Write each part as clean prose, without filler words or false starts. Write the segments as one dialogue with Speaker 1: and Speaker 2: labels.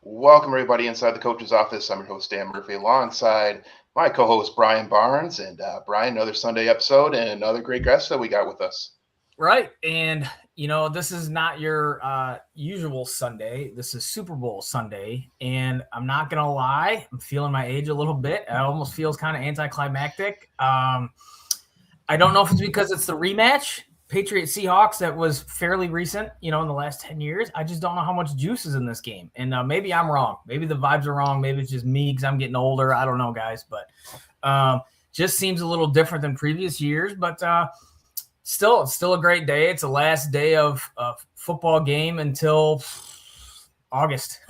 Speaker 1: Welcome, everybody, inside the coach's office. I'm your host, Dan Murphy, alongside my co host, Brian Barnes. And Brian, another Sunday episode and another great guest that we got with us.
Speaker 2: Right. And, this is not your usual Sunday. This is Super Bowl Sunday. And I'm not going to lie, I'm feeling my age a little bit. It almost feels kind of anticlimactic. I don't know if it's because it's the rematch, Patriots Seahawks, that was fairly recent, in the last 10 years. I just don't know how much juice is in this game. And maybe I'm wrong. Maybe the vibes are wrong. Maybe it's just me because I'm getting older. I don't know, guys. But just seems a little different than previous years. But it's still a great day. It's the last day of football game until August.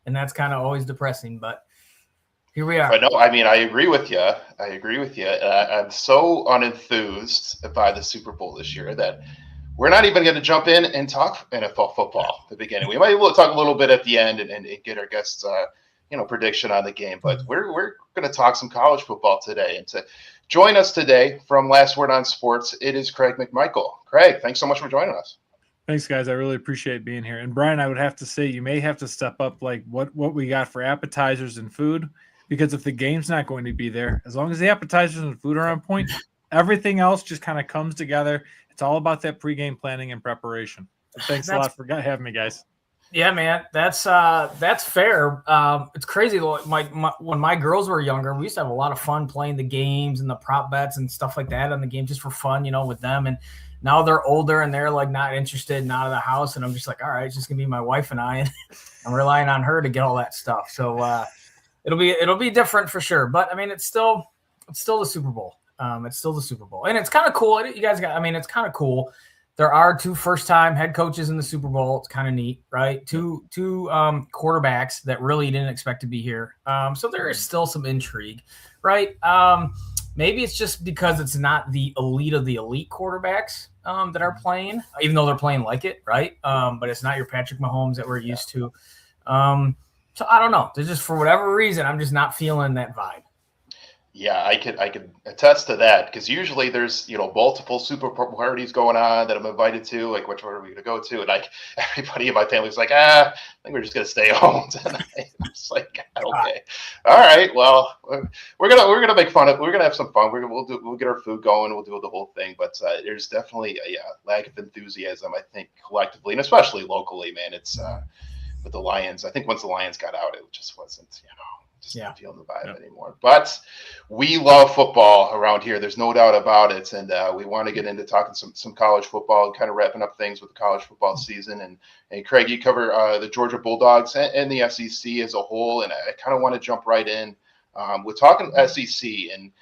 Speaker 2: And that's kind of always depressing. But here we are.
Speaker 1: But no, I agree with you. I'm so unenthused by the Super Bowl this year that we're not even going to jump in and talk NFL football at the beginning. We might talk a little bit at the end and get our guests, prediction on the game. But we're going to talk some college football today. And to join us today from Last Word on Sports, it is Craig McMichael. Craig, thanks so much for joining us.
Speaker 3: Thanks, guys. I really appreciate being here. And Brian, I would have to say you may have to step up like what we got for appetizers and food. Because if the game's not going to be there, as long as the appetizers and food are on point, everything else just kind of comes together. It's all about that pregame planning and preparation. So thanks a lot for having me, guys.
Speaker 2: Yeah, man, that's fair. It's crazy. When my girls were younger, we used to have a lot of fun playing the games and the prop bets and stuff like that on the game just for fun, with them. And now they're older and they're like not interested and out of the house. And I'm just like, all right, it's just gonna be my wife and I, and I'm relying on her to get all that stuff. So it'll be different for sure. But I mean, it's still the Super Bowl. It's still the Super Bowl, and it's kind of cool. You guys got. I mean, it's kind of cool. There are two first-time head coaches in the Super Bowl. It's kind of neat, right? Two quarterbacks that really didn't expect to be here. So there is still some intrigue, right? Maybe it's just because it's not the elite of the elite quarterbacks that are playing, even though they're playing like it, right? But it's not your Patrick Mahomes that we're used to. So I don't know. There's just, for whatever reason, I'm just not feeling that vibe.
Speaker 1: Yeah, I could attest to that because usually there's multiple Super Bowl parties going on that I'm invited to. Like, which one are we going to go to? And like everybody in my family's like, I think we're just going to stay home tonight. I'm just like, okay, all right. Well, we're gonna make fun of. We're gonna have some fun. We'll get our food going. We'll do the whole thing. But there's definitely a lack of enthusiasm, I think, collectively and especially locally. Man, it's with the Lions. I think once the Lions got out, it just wasn't not feeling the vibe anymore. But we love football around here. There's no doubt about it. And we want to get into talking some college football and kind of wrapping up things with the college football season. And Craig, you cover the Georgia Bulldogs and the SEC as a whole. And I kind of want to jump right in. We're talking SEC. And,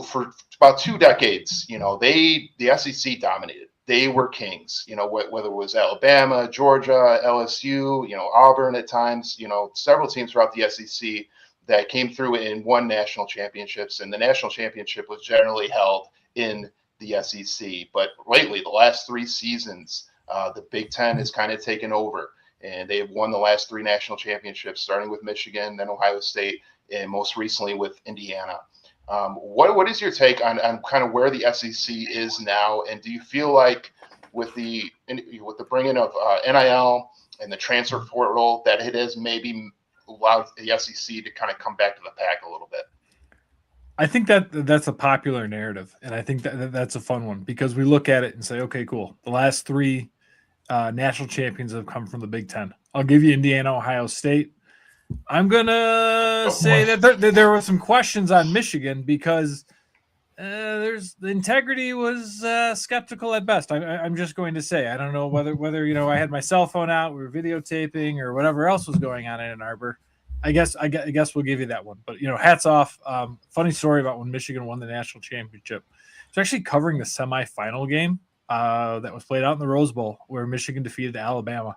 Speaker 1: for about 2 decades, the SEC dominated. They were kings, whether it was Alabama, Georgia, LSU, Auburn at times, several teams throughout the SEC that came through and won national championships. And the national championship was generally held in the SEC. But lately, the last 3 seasons, the Big Ten has kind of taken over. And they have won the last 3 national championships, starting with Michigan, then Ohio State, and most recently with Indiana. What is your take on kind of where the SEC is now, and do you feel like with the bringing of NIL and the transfer portal that it has maybe allowed the SEC to kind of come back to the pack a little bit?
Speaker 3: I think that's a popular narrative, and I think that's a fun one because we look at it and say, okay, cool. The last 3 national champions have come from the Big Ten. I'll give you Indiana, Ohio State. I'm going to say that there were some questions on Michigan because the integrity was skeptical at best. I'm just going to say, I don't know whether I had my cell phone out, we were videotaping or whatever else was going on in Ann Arbor. I guess we'll give you that one. But, hats off. Funny story about when Michigan won the national championship. It's actually covering the semifinal game that was played out in the Rose Bowl where Michigan defeated Alabama.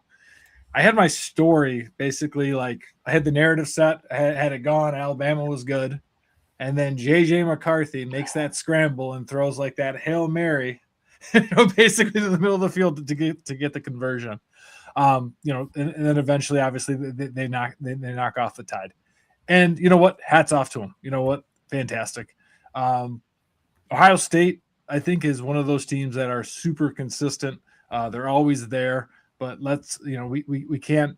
Speaker 3: I had my story basically like I had the narrative set. I had it gone. Alabama was good. And then J.J. McCarthy makes that scramble and throws like that Hail Mary, basically to the middle of the field to get the conversion. And then eventually, obviously, they knock off the Tide. And you know what? Hats off to them. You know what? Fantastic. Ohio State, I think, is one of those teams that are super consistent. They're always there. But we can't,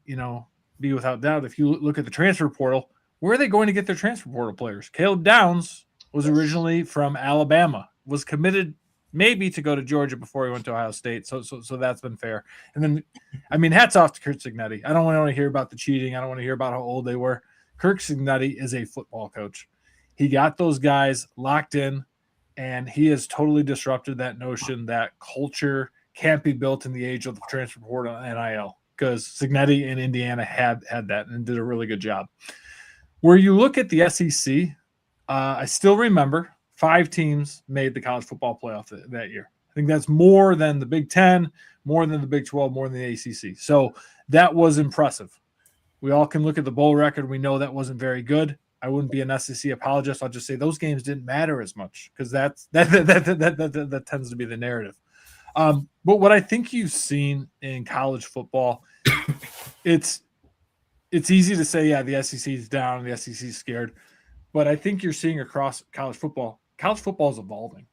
Speaker 3: be without doubt. If you look at the transfer portal, where are they going to get their transfer portal players? Caleb Downs was originally from Alabama, was committed maybe to go to Georgia before he went to Ohio State. So that's been fair. And then, I mean, hats off to Kurt Cignetti. I don't want to hear about the cheating. I don't want to hear about how old they were. Kirk Cignetti is a football coach. He got those guys locked in, and he has totally disrupted that notion that culture can't be built in the age of the transfer portal and NIL, because Cignetti in Indiana had that and did a really good job. Where you look at the SEC, I still remember 5 teams made the college football playoff that year. I think that's more than the Big Ten, more than the Big 12, more than the ACC. So that was impressive. We all can look at the bowl record. We know that wasn't very good. I wouldn't be an SEC apologist. I'll just say those games didn't matter as much, because that tends to be the narrative. But what I think you've seen in college football, it's easy to say, yeah, the SEC is down, the SEC is scared. But I think you're seeing across college football is evolving.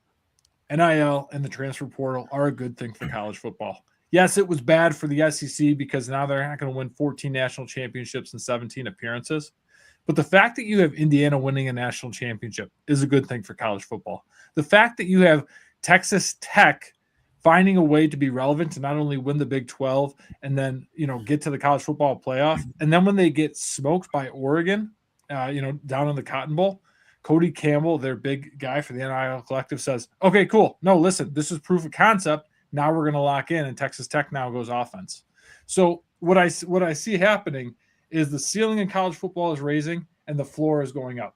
Speaker 3: NIL and the transfer portal are a good thing for college football. Yes, it was bad for the SEC because now they're not going to win 14 national championships and 17 appearances. But the fact that you have Indiana winning a national championship is a good thing for college football. The fact that you have Texas Tech finding a way to be relevant to not only win the Big 12 and then, get to the college football playoff. And then when they get smoked by Oregon, down in the Cotton Bowl, Cody Campbell, their big guy for the NIL collective, says, okay, cool. No, listen, this is proof of concept. Now we're going to lock in, and Texas Tech now goes offense. So what I see happening is the ceiling in college football is raising and the floor is going up.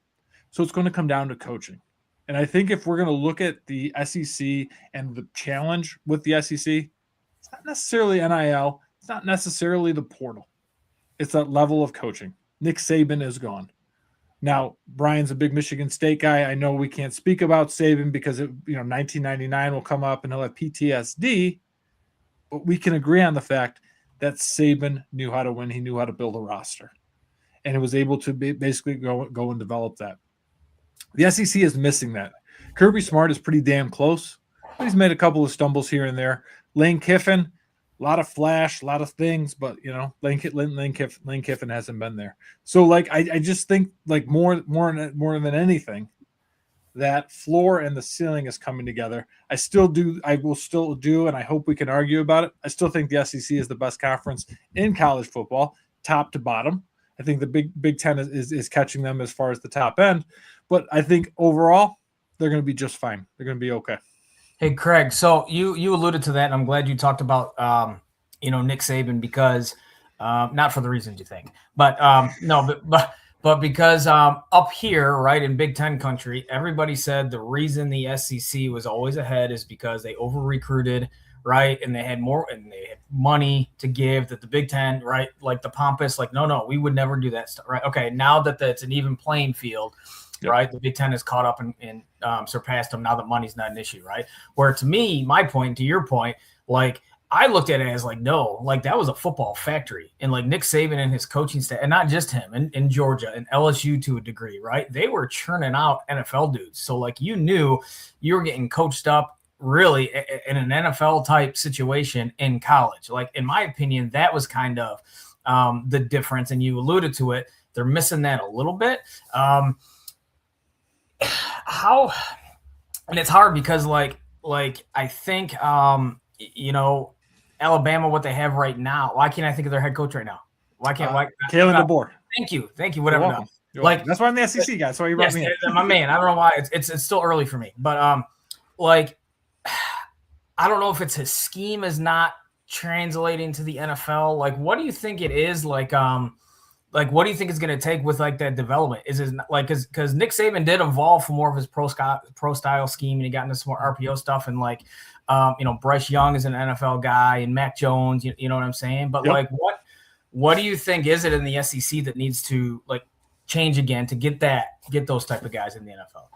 Speaker 3: So it's going to come down to coaching. And I think if we're going to look at the SEC and the challenge with the SEC, it's not necessarily NIL. It's not necessarily the portal. It's that level of coaching. Nick Saban is gone. Now, Brian's a big Michigan State guy. I know we can't speak about Saban because 1999 will come up and he'll have PTSD, but we can agree on the fact that Saban knew how to win. He knew how to build a roster, and he was able to basically go and develop that. The SEC is missing that. Kirby Smart is pretty damn close, but he's made a couple of stumbles here and there. Lane Kiffin, a lot of flash, a lot of things, but Lane Kiffin hasn't been there. So I just think more than anything, that floor and the ceiling is coming together. I will still do, and I hope we can argue about it. I still think the SEC is the best conference in college football, top to bottom. I think the Big Ten is catching them as far as the top end, but I think overall they're going to be just fine. They're going to be okay.
Speaker 2: Hey, Craig, so you alluded to that, and I'm glad you talked about, Nick Saban, because not for the reasons you think, but but because up here, right, in Big Ten country, everybody said the reason the SEC was always ahead is because they over-recruited, right, and they had more and they had money to give, that the Big Ten, right, like the pompous, no, we would never do that stuff, right? Okay, now that it's an even playing field, yep. Right, the Big Ten has caught up and surpassed them. Now that money's not an issue, right? Where to me, my point, to your point, I looked at it as no, that was a football factory. And Nick Saban and his coaching staff, and not just him, in Georgia and LSU to a degree, right? They were churning out NFL dudes. So you knew you were getting coached up really in an NFL type situation in college. In my opinion, that was kind of the difference. And you alluded to it. They're missing that a little bit. How, and it's hard because I think, Alabama, what they have right now. Why can't I think of their head coach right now? Why can't
Speaker 3: Kalen DeBoer?
Speaker 2: Thank you. Whatever.
Speaker 3: That's why I'm the SEC guy. That's why you brought me in.
Speaker 2: My man. I don't know why it's still early for me, but I don't know if it's his scheme is not translating to the NFL. What do you think it is? What do you think it's going to take with that development? Is it because Nick Saban did evolve from more of his pro style scheme, and he got into some more RPO stuff, and Bryce Young is an NFL guy, and Mac Jones, you know what I'm saying? But
Speaker 3: yep.
Speaker 2: What do you think is it in the SEC that needs to change again to get those type of guys in the NFL?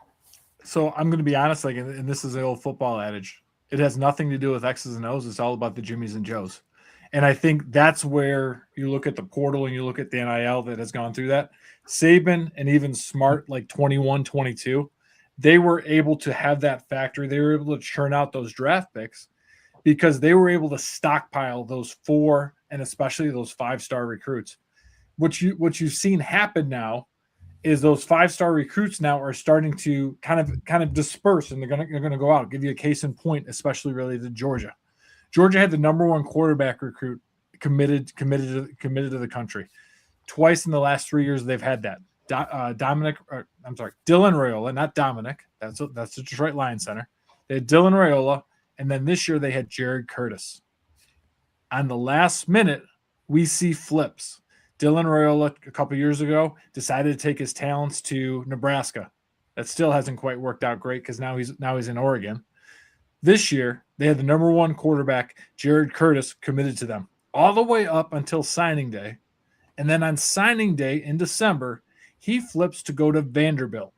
Speaker 3: So I'm going to be honest, and this is the old football adage. It has nothing to do with X's and O's. It's all about the Jimmies and Joes. And I think that's where you look at the portal and you look at the NIL that has gone through that. Saban and even Smart, 21, 22, they were able to have that factory. They were able to churn out those draft picks because they were able to stockpile those 4 and especially those 5-star recruits. what you've seen happen now is those 5-star recruits now are starting to kind of disperse, and they're gonna go out. I'll give you a case in point, especially related to Georgia. Georgia had the number 1 quarterback recruit committed to the country. Twice in the last 3 years they've had that. Dylan Raiola, not Dominic. That's the Detroit Lions center. They had Dylan Raiola, and then this year they had Jared Curtis. On the last minute, we see flips. Dylan Raiola a couple years ago decided to take his talents to Nebraska. That still hasn't quite worked out great because now he's in Oregon. This year, they had the number 1 quarterback, Jared Curtis, committed to them all the way up until signing day. And then on signing day in December, he flips to go to Vanderbilt.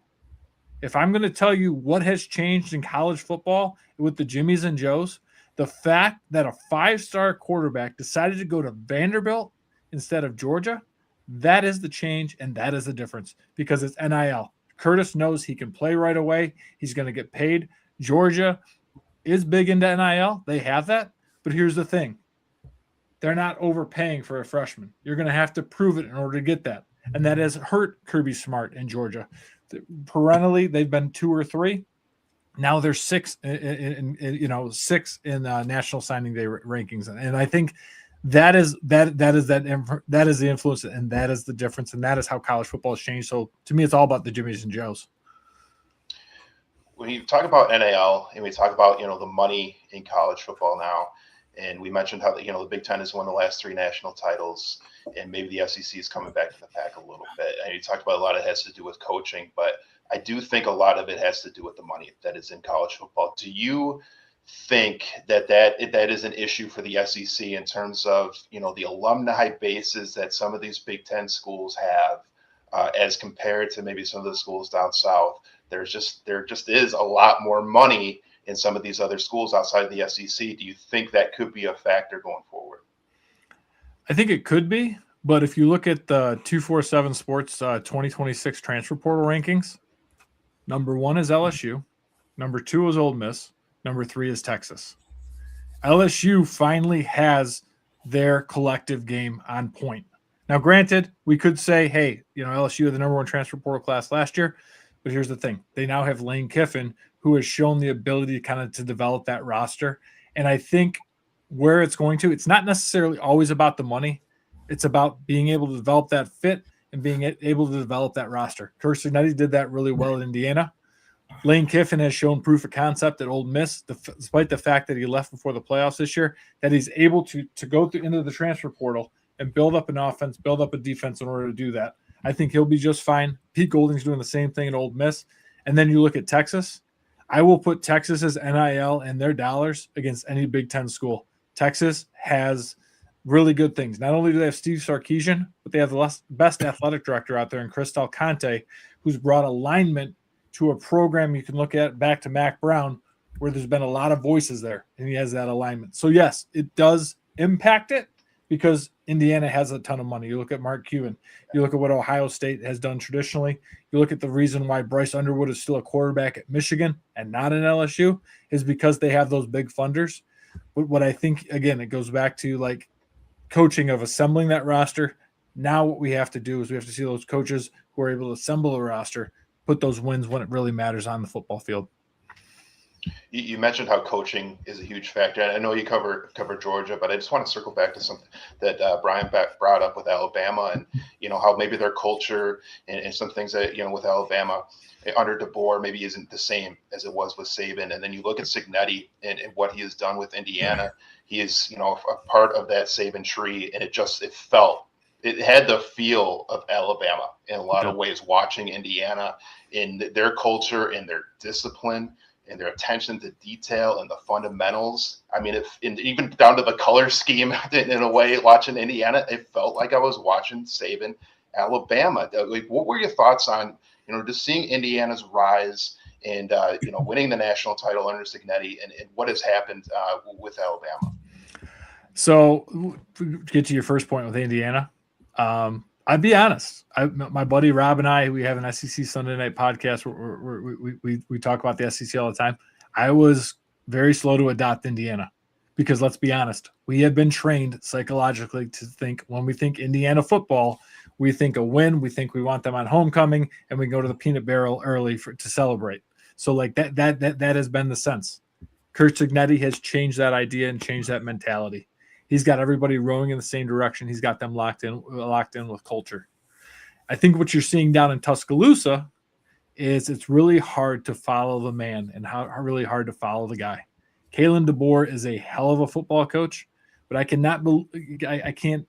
Speaker 3: If I'm going to tell you what has changed in college football with the Jimmies and Joes, the fact that a 5-star quarterback decided to go to Vanderbilt instead of Georgia, that is the change, and that is the difference because it's NIL. Curtis knows he can play right away. He's going to get paid. Georgia is big into NIL. They have that. But here's the thing. They're not overpaying for a freshman. You're going to have to prove it in order to get that. And that has hurt Kirby Smart in Georgia. Perennially, they've been 2 or 3. Now they're 6 in National Signing Day rankings. And I think that is the influence, and that is the difference, and that is how college football has changed. So to me, it's all about the Jimmies and Joes.
Speaker 1: When you talk about NIL and we talk about the money in college football now, and we mentioned how the Big Ten has won the last 3 national titles, and maybe the SEC is coming back to the pack a little bit. And you talked about a lot of it has to do with coaching, but I do think a lot of it has to do with the money that is in college football. Do you think that is an issue for the SEC in terms of the alumni bases that some of these Big Ten schools have as compared to maybe some of the schools down south? There just is a lot more money in some of these other schools outside of the SEC. Do you think that could be a factor going forward?
Speaker 3: I think it could be, but if you look at the 247 Sports 2026 transfer portal rankings, number 1 is LSU, number 2 is Ole Miss, number 3 is Texas. LSU finally has their collective game on point. Now, granted, we could say, hey, LSU had the number 1 transfer portal class last year, but here's the thing. They now have Lane Kiffin, who has shown the ability to develop that roster. And I think where it's going to, it's not necessarily always about the money. It's about being able to develop that fit and being able to develop that roster. Kirk Cignetти did that really well at Indiana. Lane Kiffin has shown proof of concept at Ole Miss, despite the fact that he left before the playoffs this year, that he's able to go into the transfer portal and build up an offense, build up a defense in order to do that. I think he'll be just fine. Pete Golding's doing the same thing at Ole Miss. And then you look at Texas. I will put Texas's NIL and their dollars against any Big Ten school. Texas has really good things. Not only do they have Steve Sarkisian, but they have the best athletic director out there in Chris Del Conte, who's brought alignment to a program you can look at back to Mac Brown, where there's been a lot of voices there, and he has that alignment. So, yes, it does impact it because Indiana has a ton of money. You look at Mark Cuban. You look at what Ohio State has done traditionally. You look at the reason why Bryce Underwood is still a quarterback at Michigan and not in LSU is because they have those big funders. But what I think, again, it goes back to coaching of assembling that roster. Now what we have to do is we have to see those coaches who are able to assemble a roster, put those wins when it really matters on the football field.
Speaker 1: You mentioned how coaching is a huge factor. I know you cover Georgia, but I just want to circle back to something that Brian brought up with Alabama and, how maybe their culture and some things that, with Alabama under DeBoer maybe isn't the same as it was with Saban. And then you look at Cignetti and what he has done with Indiana. He is, a part of that Saban tree, and it had the feel of Alabama in a lot of ways, watching Indiana in their culture and their discipline and their attention to detail and the fundamentals. I mean, even down to the color scheme in a way, watching Indiana, it felt like I was watching Saban, Alabama. What were your thoughts on, just seeing Indiana's rise and, winning the national title under Cignetti and what has happened with Alabama?
Speaker 3: So to get to your first point with Indiana, I'd be honest. My buddy Rob and I, we have an SEC Sunday Night podcast where we talk about the SEC all the time. I was very slow to adopt Indiana because let's be honest, we have been trained psychologically to think when we think Indiana football, We think a win. We think we want them on homecoming, and we go to the peanut barrel early to celebrate. So like that has been the sense. Kurt Cignetti has changed that idea and changed that mentality. He's got everybody rowing in the same direction. He's got them locked in with culture. I think what you're seeing down in Tuscaloosa is it's really hard to follow the man and really hard to follow the guy. Kalen DeBoer is a hell of a football coach, but I can't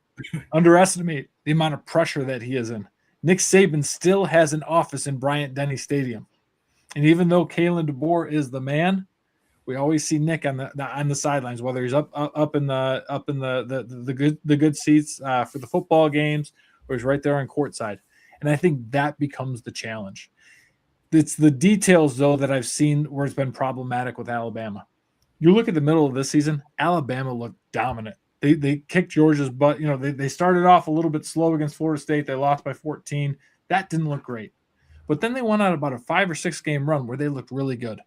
Speaker 3: underestimate the amount of pressure that he is in. Nick Saban still has an office in Bryant-Denny Stadium. And even though Kalen DeBoer is the man, we always see Nick on the sidelines, whether he's up in the good seats for the football games, or he's right there on courtside. And I think that becomes the challenge. It's the details, though, that I've seen where it's been problematic with Alabama. You look at the middle of this season, Alabama looked dominant. They kicked Georgia's butt. You know, they started off a little bit slow against Florida State. They lost by 14. That didn't look great. But then they went on about a 5 or 6 game run where they looked really good.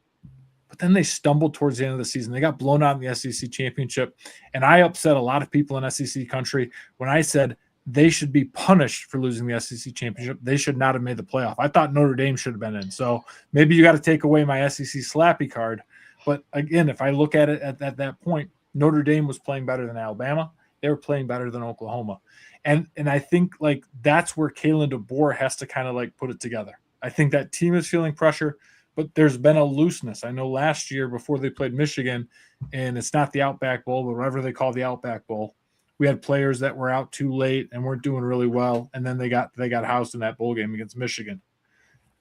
Speaker 3: But then they stumbled towards the end of the season. They got blown out in the SEC championship. And I upset a lot of people in SEC country when I said they should be punished for losing the SEC championship. They should not have made the playoff. I thought Notre Dame should have been in. So maybe you got to take away my SEC slappy card. But again, if I look at it at that point, Notre Dame was playing better than Alabama. They were playing better than Oklahoma. And I think like that's where Kalen DeBoer has to kind of like put it together. I think that team is feeling pressure, but there's been a looseness. I know last year before they played Michigan, and it's not the Outback Bowl, but whatever they call the Outback Bowl, we had players that were out too late and weren't doing really well, and then they got housed in that bowl game against Michigan.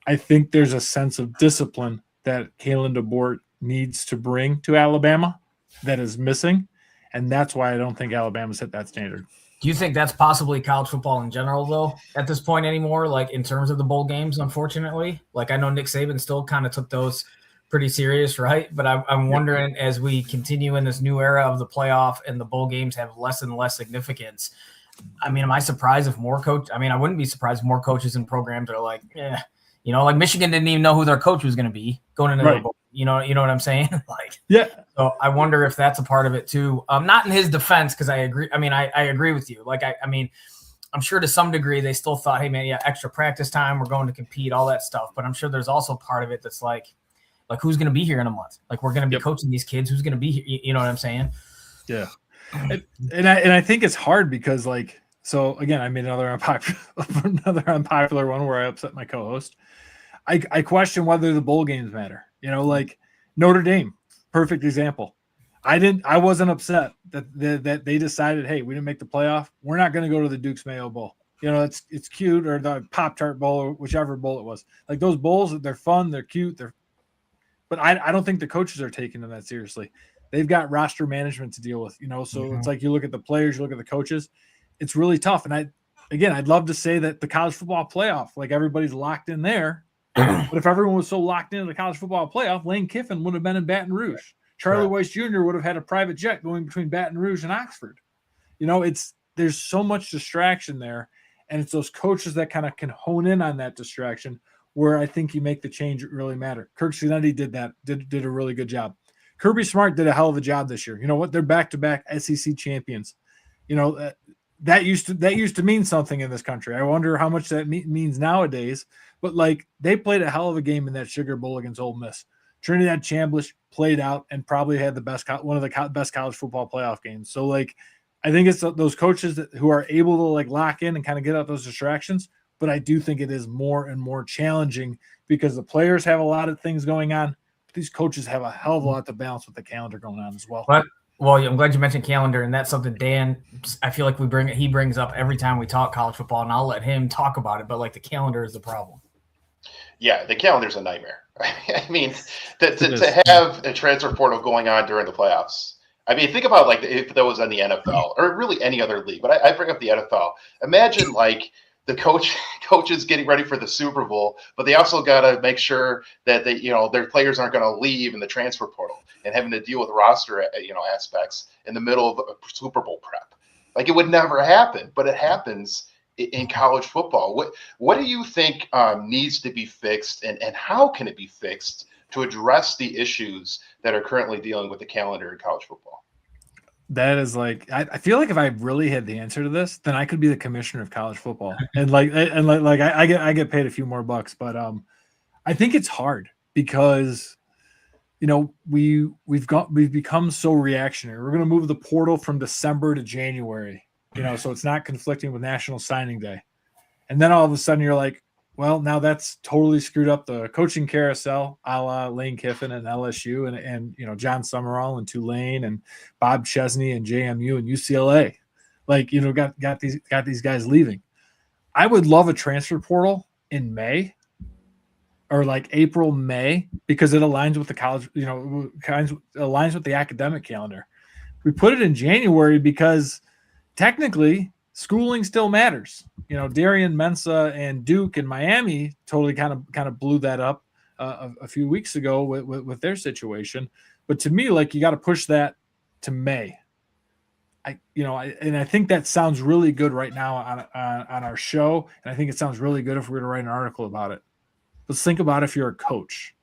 Speaker 3: I think there's a sense of discipline that Kalen DeBoer needs to bring to Alabama that is missing, and that's why I don't think Alabama's hit that standard.
Speaker 2: Do you think that's possibly college football in general, though, at this point anymore, like in terms of the bowl games, unfortunately? Like I know Nick Saban still kind of took those pretty serious, right? But I'm wondering as we continue in this new era of the playoff and the bowl games have less and less significance, I mean, am I surprised if more I wouldn't be surprised if more coaches and programs are like, you know, like Michigan didn't even know who their coach was going to be going into the bowl. You know what I'm saying? Like, yeah. So I wonder if that's a part of it too. Not in his defense, because I agree. I mean, I agree with you. Like, I mean, I'm sure to some degree they still thought, hey man, yeah, extra practice time, we're going to compete, all that stuff. But I'm sure there's also part of it that's like who's going to be here in a month? Like, we're going to be coaching these kids. Who's going to be here? You know what I'm saying? Yeah.
Speaker 3: And I think it's hard because like, so again, I made another unpopular one where I upset my co-host. I question whether the bowl games matter. You know, like Notre Dame, perfect example. I wasn't upset that they decided, hey, we didn't make the playoff. We're not going to go to the Duke's Mayo Bowl. You know, it's cute, or the Pop-Tart Bowl, or whichever bowl it was. Like those bowls, they're fun, they're cute, but I don't think the coaches are taking them that seriously. They've got roster management to deal with, you know. So it's like you look at the players, you look at the coaches. It's really tough. And I'd love to say that the college football playoff, like everybody's locked in there. But if everyone was so locked into the college football playoff, Lane Kiffin would have been in Baton Rouge. Charlie Weiss Jr. would have had a private jet going between Baton Rouge and Oxford. You know, there's so much distraction there, and it's those coaches that kind of can hone in on that distraction where I think you make the change that really matter. Kirk Cincinnati did a really good job. Kirby Smart did a hell of a job this year. You know what? They're back-to-back SEC champions. You know, that used to mean something in this country. I wonder how much that means nowadays. But like they played a hell of a game in that Sugar Bowl against Ole Miss. Trinidad Chambliss played out and probably had one of the best college football playoff games. So like, I think it's those coaches who are able to like lock in and kind of get out those distractions. But I do think it is more and more challenging because the players have a lot of things going on. But these coaches have a hell of a lot to balance with the calendar going on as well.
Speaker 2: Well, I'm glad you mentioned calendar, and that's something Dan, I feel like he brings up every time we talk college football, and I'll let him talk about it. But like the calendar is the problem.
Speaker 1: Yeah, the calendar's a nightmare. I mean, to have a transfer portal going on during the playoffs. I mean, think about like if that was on the NFL or really any other league. But I bring up the NFL. Imagine like the coaches getting ready for the Super Bowl, but they also got to make sure that their players aren't going to leave in the transfer portal and having to deal with roster aspects in the middle of a Super Bowl prep. Like it would never happen, but it happens in college football. What do you think needs to be fixed, and how can it be fixed to address the issues that are currently dealing with the calendar in college football?
Speaker 3: That is like, I feel like if I really had the answer to this, then I could be the commissioner of college football, and I get paid a few more bucks. But I think it's hard because we've become so reactionary. We're going to move the portal from December to January, so it's not conflicting with National Signing Day, and then all of a sudden you're like, well, now that's totally screwed up the coaching carousel, a la Lane Kiffin and LSU, and John Summerall and Tulane, and Bob Chesney and JMU and UCLA, got these guys leaving. I would love a transfer portal in May, or like April, May, because it aligns with the college, aligns with the academic calendar. We put it in January because technically schooling still matters. Darian Mensah and Duke and Miami totally kind of blew that up a few weeks ago with their situation. But to me, like, you got to push that to May. I think that sounds really good right now on our show, and I think it sounds really good if we were to write an article about it. Let's think about if you're a coach.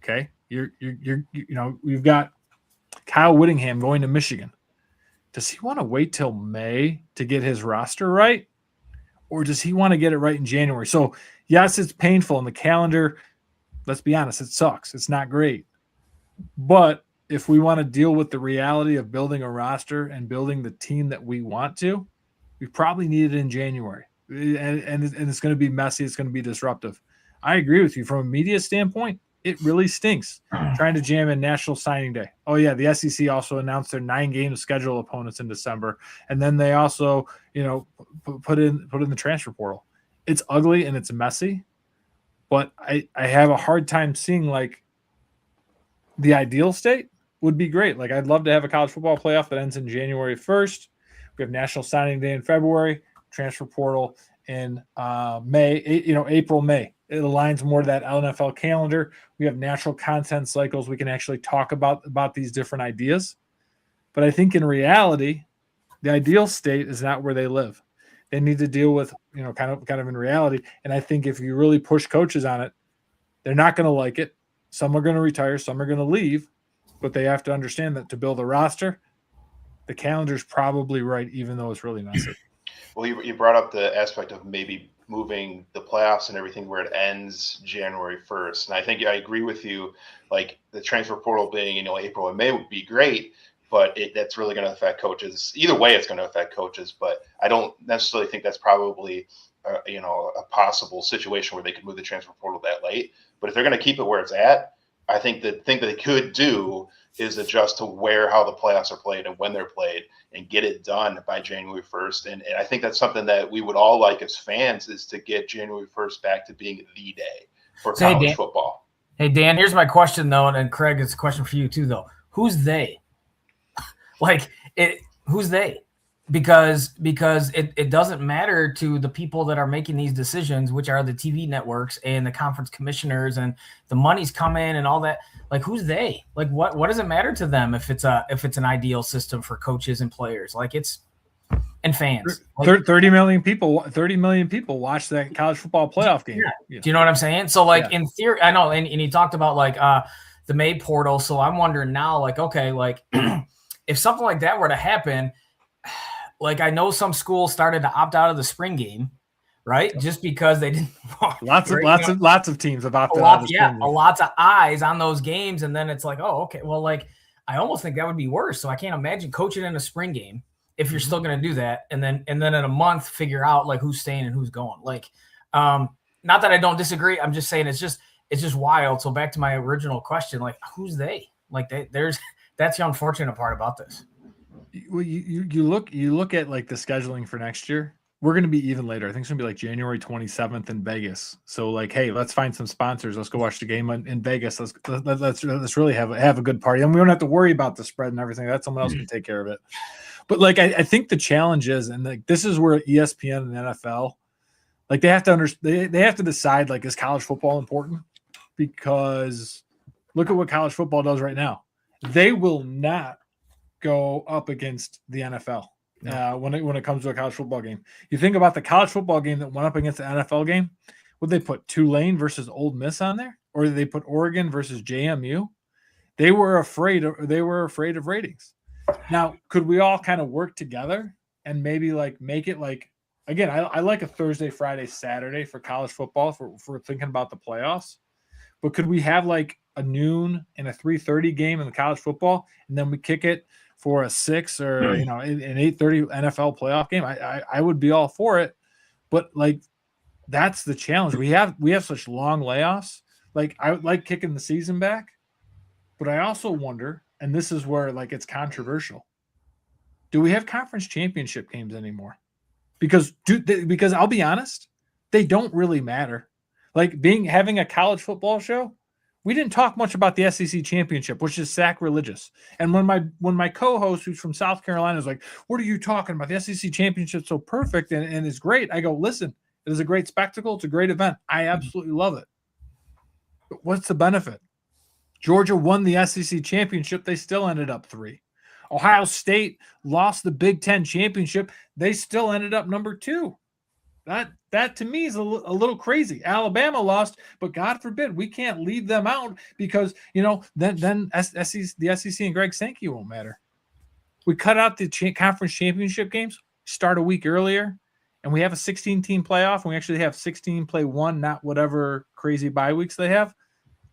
Speaker 3: Okay, you've got Kyle Whittingham going to Michigan. Does he want to wait till May to get his roster right? Or does he want to get it right in January? So, yes, it's painful in the calendar. Let's be honest, it sucks. It's not great. But if we want to deal with the reality of building a roster and building the team that we want to, we probably need it in January. And it's going to be messy. It's going to be disruptive. I agree with you. From a media standpoint, it really stinks trying to jam in National Signing Day. Oh, yeah, the SEC also announced their 9-game schedule opponents in December. And then they also, put in the transfer portal. It's ugly and it's messy, but I have a hard time seeing, like, the ideal state would be great. Like, I'd love to have a college football playoff that ends in January 1st. We have National Signing Day in February, transfer portal in May, April, May. It aligns more to that NFL calendar. We have natural content cycles. We can actually talk about these different ideas. But I think in reality, the ideal state is not where they live. They need to deal with, kind of in reality. And I think if you really push coaches on it, they're not going to like it. Some are going to retire. Some are going to leave. But they have to understand that to build a roster, the calendar's probably right, even though it's really messy.
Speaker 1: Well, you brought up the aspect of maybe moving the playoffs and everything where it ends January 1st. And I think I agree with you, like the transfer portal being, April and May would be great, but that's really going to affect coaches. Either way, it's going to affect coaches, but I don't necessarily think that's probably, a possible situation where they could move the transfer portal that late. But if they're going to keep it where it's at, I think the thing that they could do is adjust to how the playoffs are played and when they're played and get it done by January 1st. And I think that's something that we would all like as fans, is to get January 1st back to being the day for college football.
Speaker 2: Hey, Dan, here's my question, though, and Craig, it's a question for you, too, though. Who's they? Who's they? Because it doesn't matter to the people that are making these decisions, which are the TV networks and the conference commissioners, and the money's come in and all that. Like, who's they? Like, what does it matter to them if it's an ideal system for coaches and players? Like, it's and fans. Like,
Speaker 3: 30 million people watch that college football playoff game.
Speaker 2: Yeah. Do you know what I'm saying? So, like, in theory, I know, and he talked about like the May portal. So I'm wondering now, like, okay, like if something like that were to happen. Like, I know some schools started to opt out of the spring game, right? Just because they didn't.
Speaker 3: Lots of teams have opted out of the spring game.
Speaker 2: Lots of eyes on those games, and then it's like, oh, okay. Well, like, I almost think that would be worse. So I can't imagine coaching in a spring game if you're still going to do that, and then in a month figure out like who's staying and who's going. Like, not that I don't disagree. I'm just saying it's just wild. So back to my original question, like, who's they? Like, that's the unfortunate part about this.
Speaker 3: Well, you look at like the scheduling for next year. We're going to be even later. I think it's going to be like January 27th in Vegas. So like, hey, let's find some sponsors. Let's go watch the game in Vegas. Let's really have a good party. And we don't have to worry about the spread and everything. That someone else can take care of it. But like, I think the challenge is, and like this is where ESPN and NFL, like they have to they have to decide, like, is college football important? Because look at what college football does right now. They will not go up against the NFL when it comes to a college football game. You think about the college football game that went up against the NFL game. Would they put Tulane versus Ole Miss on there, or did they put Oregon versus JMU? They were afraid of ratings. Now, could we all kind of work together and maybe like make it like, again, I like a Thursday, Friday, Saturday for college football for thinking about the playoffs. But could we have like a noon and a 3:30 game in the college football, and then we kick it for a 6 or an 8:30 NFL playoff game? I would be all for it. But like that's the challenge. We have such long layoffs. Like I would like kicking the season back, but I also wonder, and this is where like it's controversial. Do we have conference championship games anymore? Because I'll be honest, they don't really matter. Like having a college football show, we didn't talk much about the SEC championship, which is sacrilegious. And when my co-host, who's from South Carolina, is like, "What are you talking about? The SEC championship's so perfect and is great." I go, "Listen, it is a great spectacle. It's a great event. I absolutely love it. But what's the benefit? Georgia won the SEC championship. They still ended up 3. Ohio State lost the Big Ten championship. They still ended up number 2. That to me is a little crazy. Alabama lost, but God forbid we can't leave them out because then the SEC and Greg Sankey won't matter. We cut out the conference championship games, start a week earlier, and we have a 16-team playoff. And we actually have 16 play 1, not whatever crazy bye weeks they have.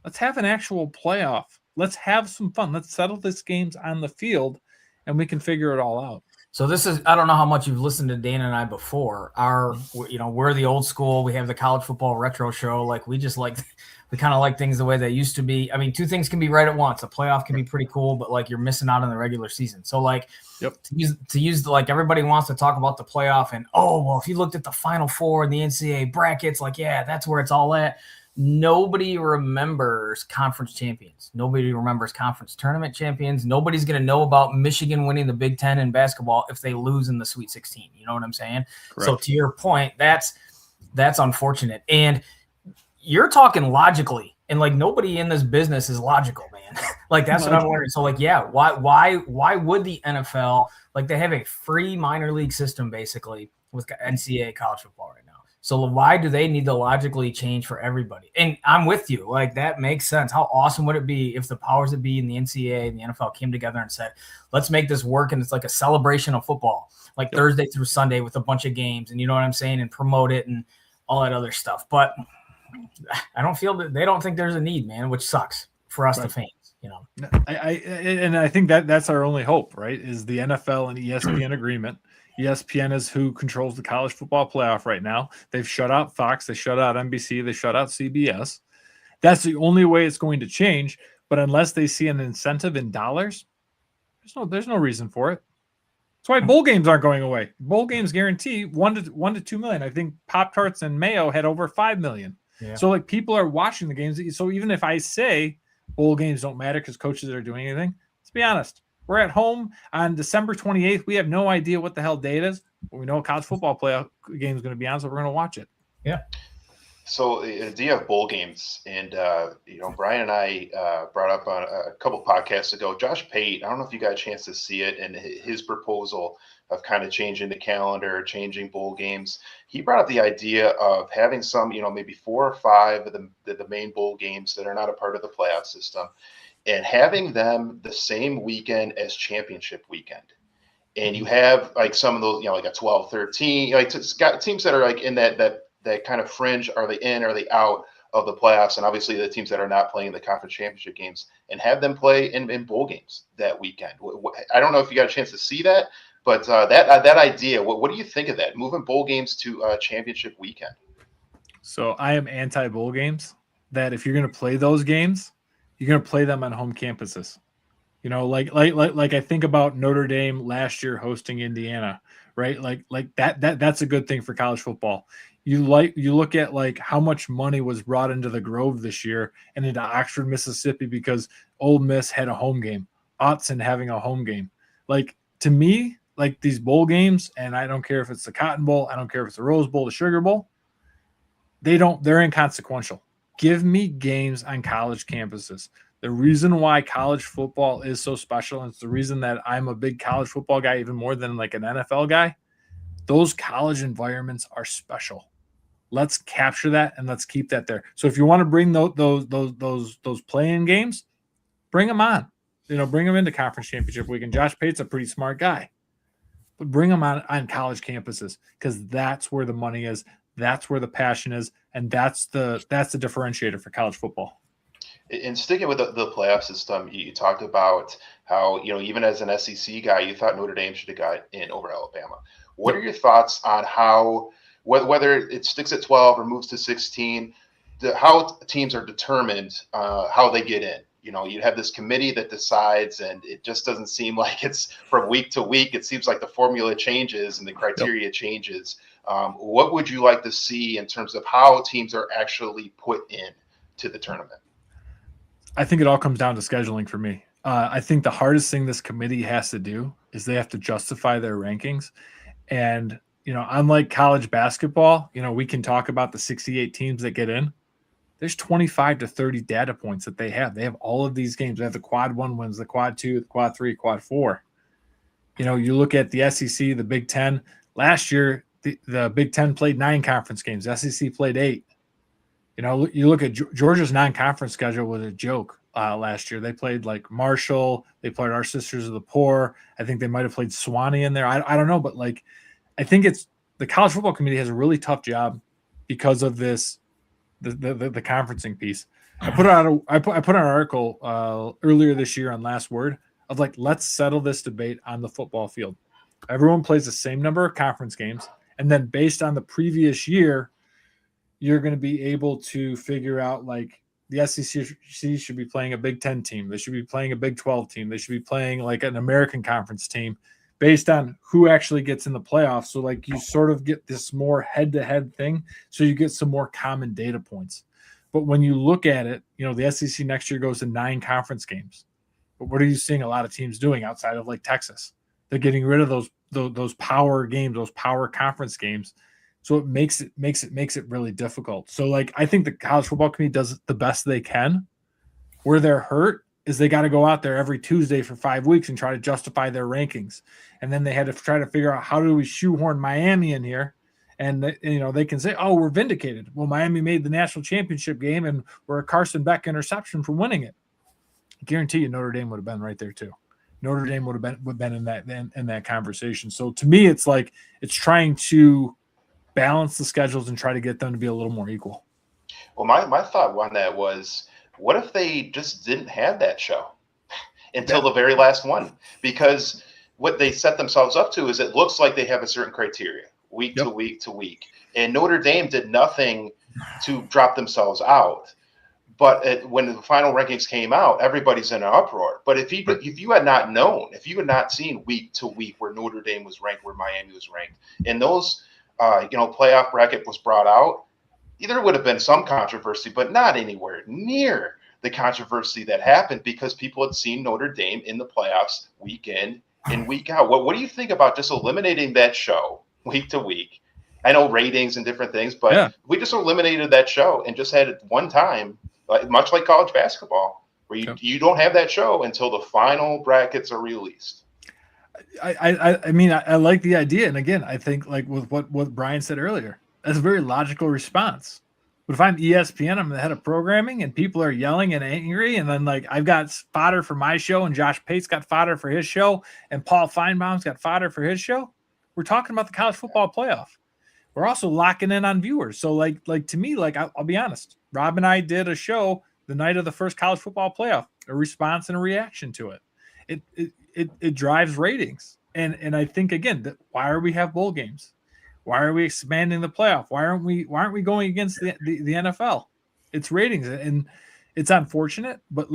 Speaker 3: Let's have an actual playoff. Let's have some fun. Let's settle these games on the field, and we can figure it all out.
Speaker 2: So this is, I don't know how much you've listened to Dana and I before. We're the old school. We have the college football retro show. Like we kind of like things the way they used to be. I mean, 2 things can be right at once. A playoff can be pretty cool, but like you're missing out on the regular season. So like to use like everybody wants to talk about the playoff and, if you looked at the Final Four and the NCAA brackets, like, yeah, that's where it's all at. Nobody remembers conference champions. Nobody remembers conference tournament champions. Nobody's going to know about Michigan winning the Big Ten in basketball if they lose in the Sweet 16. You know what I'm saying? Correct. So to your point, that's unfortunate. And you're talking logically, and like nobody in this business is logical, man. Like that's what I'm wondering. So like, yeah, why would the NFL, like they have a free minor league system basically with NCAA college football right now. So why do they need to logically change for everybody? And I'm with you. Like, that makes sense. How awesome would it be if the powers that be in the NCAA and the NFL came together and said, let's make this work, and it's like a celebration of football, like Thursday through Sunday with a bunch of games, and you know what I'm saying, and promote it and all that other stuff. But I don't feel that they don't think there's a need, man, which sucks for us, the fans. You know,
Speaker 3: I think that's our only hope, right? Is the NFL and ESPN agreement. ESPN is who controls the college football playoff right now. They've shut out Fox. They shut out NBC. They shut out CBS. That's the only way it's going to change. But unless they see an incentive in dollars, there's no reason for it. That's why bowl games aren't going away. Bowl games guarantee 1 to 2 million. I think Pop-Tarts and Mayo had over 5 million. Yeah. So like people are watching the games. So even if I say bowl games don't matter because coaches are doing anything, let's be honest. We're at home on December 28th. We have no idea what the hell date is, but we know a college football playoff game is going to be on, so we're going to watch it.
Speaker 2: Yeah.
Speaker 1: So the idea of bowl games, and Brian and I brought up on a couple podcasts ago, Josh Pate, I don't know if you got a chance to see it, and his proposal of kind of changing the calendar, changing bowl games. He brought up the idea of having some, maybe 4 or 5 of the main bowl games that are not a part of the playoff system, and having them the same weekend as championship weekend. And you have like some of those, like a 12, 13, like it's got teams that are like in that kind of fringe. Are they in, are they out of the playoffs? And obviously the teams that are not playing the conference championship games, and have them play in bowl games that weekend. I don't know if you got a chance to see that, but that idea, what do you think of that? Moving bowl games to championship weekend.
Speaker 3: So I am anti bowl games. That if you're going to play those games, you're going to play them on home campuses. Like I think about Notre Dame last year hosting Indiana, right? Like that's a good thing for college football. You look at like how much money was brought into the Grove this year and into Oxford, Mississippi, because Ole Miss had a home game, Autzen having a home game. Like, to me, like these bowl games, and I don't care if it's the Cotton Bowl, I don't care if it's the Rose Bowl, the Sugar Bowl, they're inconsequential. Give me games on college campuses. The reason why college football is so special, and it's the reason that I'm a big college football guy, even more than like an NFL guy, those college environments are special. Let's capture that and let's keep that there. So if you want to bring those playing games, bring them on. Bring them into conference championship week. And Josh Pate's a pretty smart guy. But bring them on college campuses because that's where the money is. That's where the passion is. And that's the differentiator for college football.
Speaker 1: And sticking with the playoff system, you talked about how, even as an SEC guy, you thought Notre Dame should have got in over Alabama. What are your thoughts on how, whether it sticks at 12 or moves to 16, how teams are determined how they get in? You have this committee that decides, and it just doesn't seem like it's from week to week. It seems like the formula changes and the criteria changes. What would you like to see in terms of how teams are actually put in to the tournament?
Speaker 3: I think it all comes down to scheduling for me. I think the hardest thing this committee has to do is they have to justify their rankings. And, unlike college basketball, we can talk about the 68 teams that get in. There's 25 to 30 data points that they have. They have all of these games. They have the quad 1 wins, the quad 2, the quad 3, quad 4. You look at the SEC, the Big Ten. Last year, the Big Ten played 9 conference games. The SEC played 8. You look at Georgia's non-conference schedule was a joke last year. They played like Marshall. They played our Sisters of the Poor. I think they might have played Swanee in there. I don't know, but I think it's the college football committee has a really tough job because of this, the conferencing piece. I put out an article earlier this year on Last Word of let's settle this debate on the football field. Everyone plays the same number of conference games, and then based on the previous year, you're going to be able to figure out the SEC should be playing a Big Ten team. They should be playing a Big 12 team. They should be playing an American Conference team based on who actually gets in the playoffs. So you sort of get this more head-to-head thing. So you get some more common data points. But when you look at it, the SEC next year goes to 9 conference games. But what are you seeing a lot of teams doing outside of Texas? They're getting rid of those power games, those power conference games. So it makes it really difficult. So I think the college football committee does the best they can. Where they're hurt is they got to go out there every Tuesday for 5 weeks and try to justify their rankings. And then they had to try to figure out how do we shoehorn Miami in here. And they can say, oh, we're vindicated. Well, Miami made the national championship game and we're a Carson Beck interception for winning it. I guarantee you Notre Dame would have been right there too. Notre Dame would have been in that conversation. So to me, it's it's trying to balance the schedules and try to get them to be a little more equal.
Speaker 1: Well, my thought on that was, what if they just didn't have that show until the very last one? Because what they set themselves up to is it looks like they have a certain criteria week to week to week. And Notre Dame did nothing to drop themselves out. But when the final rankings came out, everybody's in an uproar. But if you had not known, if you had not seen week to week where Notre Dame was ranked, where Miami was ranked, and those playoff bracket was brought out, there would have been some controversy, but not anywhere near the controversy that happened because people had seen Notre Dame in the playoffs week in and week out. What do you think about just eliminating that show week to week? I know ratings and different things, but we just eliminated that show and just had it one time, much like college basketball, where you don't have that show until the final brackets are released.
Speaker 3: I mean, I like the idea. And again, I think with what Brian said earlier, that's a very logical response. But if I'm ESPN, I'm the head of programming and people are yelling and angry. And then I've got fodder for my show and Josh Pate's got fodder for his show and Paul Feinbaum's got fodder for his show. We're talking about the college football playoff. We're also locking in on viewers. So to me, I'll be honest, Rob and I did a show the night of the first college football playoff, a response and a reaction to it. It drives ratings. And I think again, why are we have bowl games? Why are we expanding the playoff? Why aren't we going against the NFL? It's ratings, and it's unfortunate, but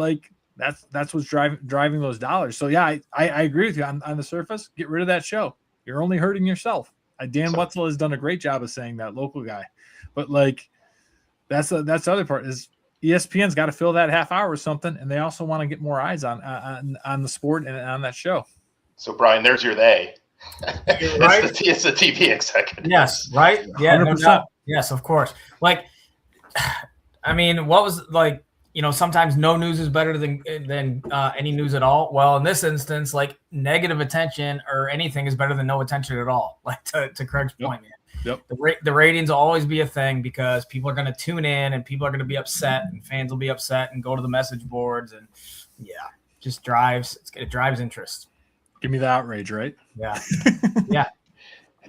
Speaker 3: that's what's driving those dollars. So yeah, I agree with you on the surface. Get rid of that show. You're only hurting yourself. Dan Wetzel has done a great job of saying that, local guy, but that's the other part is ESPN's got to fill that half hour or something, and they also want to get more eyes on the sport and on that show. So
Speaker 1: Brian, there's your they.
Speaker 2: Right?
Speaker 1: It's the TV executive.
Speaker 2: Yes, right? Yeah,
Speaker 3: 100%.
Speaker 2: no doubt. Yes, of course. I mean, what was sometimes no news is better than any news at all. Well, in this instance, negative attention or anything is better than no attention at all. To Craig's point, man.
Speaker 3: Yep.
Speaker 2: The ratings will always be a thing because people are going to tune in and people are going to be upset and fans will be upset and go to the message boards and just drives interest.
Speaker 3: Give me the outrage, right?
Speaker 2: Yeah. Yeah.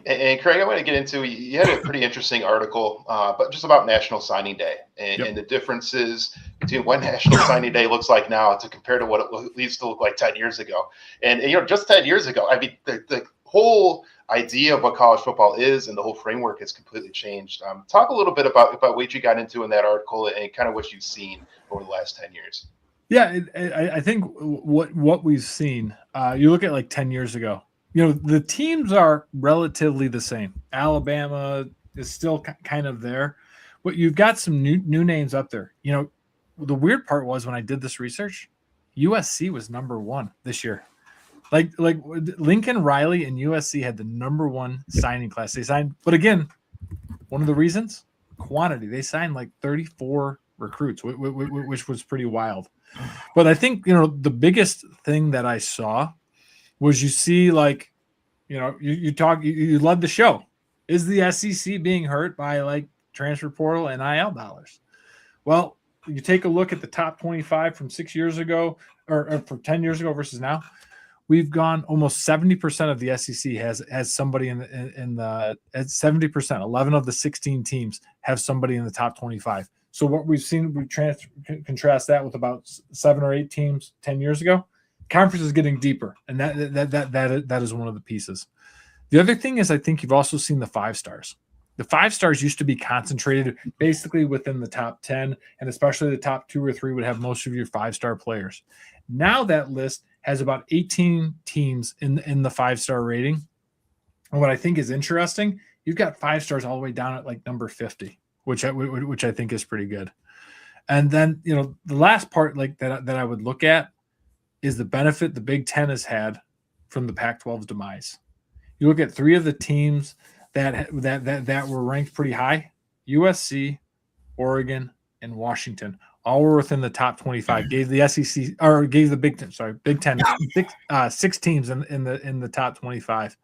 Speaker 1: And Craig, I want to get into, you had a pretty interesting article, but just about National Signing Day and the differences between what National Signing Day looks like now to compare to what it used to look like 10 years ago. And just 10 years ago, I mean, the whole idea of what college football is and the whole framework has completely changed. Talk a little bit about what you got into in that article and kind of what you've seen over the last 10 years.
Speaker 3: Yeah, I think what we've seen, you look at like 10 years ago, the teams are relatively the same. Alabama is still kind of there, but you've got some new names up there. The weird part was when I did this research, USC was number 1 this year. Like Lincoln Riley and USC had the number 1 signing class. They signed, but again, one of the reasons, quantity. They signed like 34 recruits, which was pretty wild. But I think, the biggest thing that I saw was you see like, you led the show. Is the SEC being hurt by like transfer portal and NIL dollars? Well, you take a look at the top 25 from 6 years ago or from 10 years ago versus now. We've gone almost 70% of the SEC has somebody in the at 70%. 11 of the 16 teams have somebody in the top 25. So what we've seen, we contrast that with about 7 or 8 teams 10 years ago. Conference is getting deeper, and that is one of the pieces. The other thing is I think you've also seen the 5 stars. The 5 stars used to be concentrated basically within the top 10, and especially the top 2 or 3 would have most of your 5-star players. Now that list has about 18 teams in the 5-star rating. And what I think is interesting, you've got 5 stars all the way down at like number 50. Which I think is pretty good. And then, the last part like that I would look at is the benefit the Big Ten has had from the Pac-12's demise. You look at 3 of the teams that were ranked pretty high: USC, Oregon, and Washington. All were within the top 25. Gave the SEC or gave the Big Ten 6 teams in the top 25.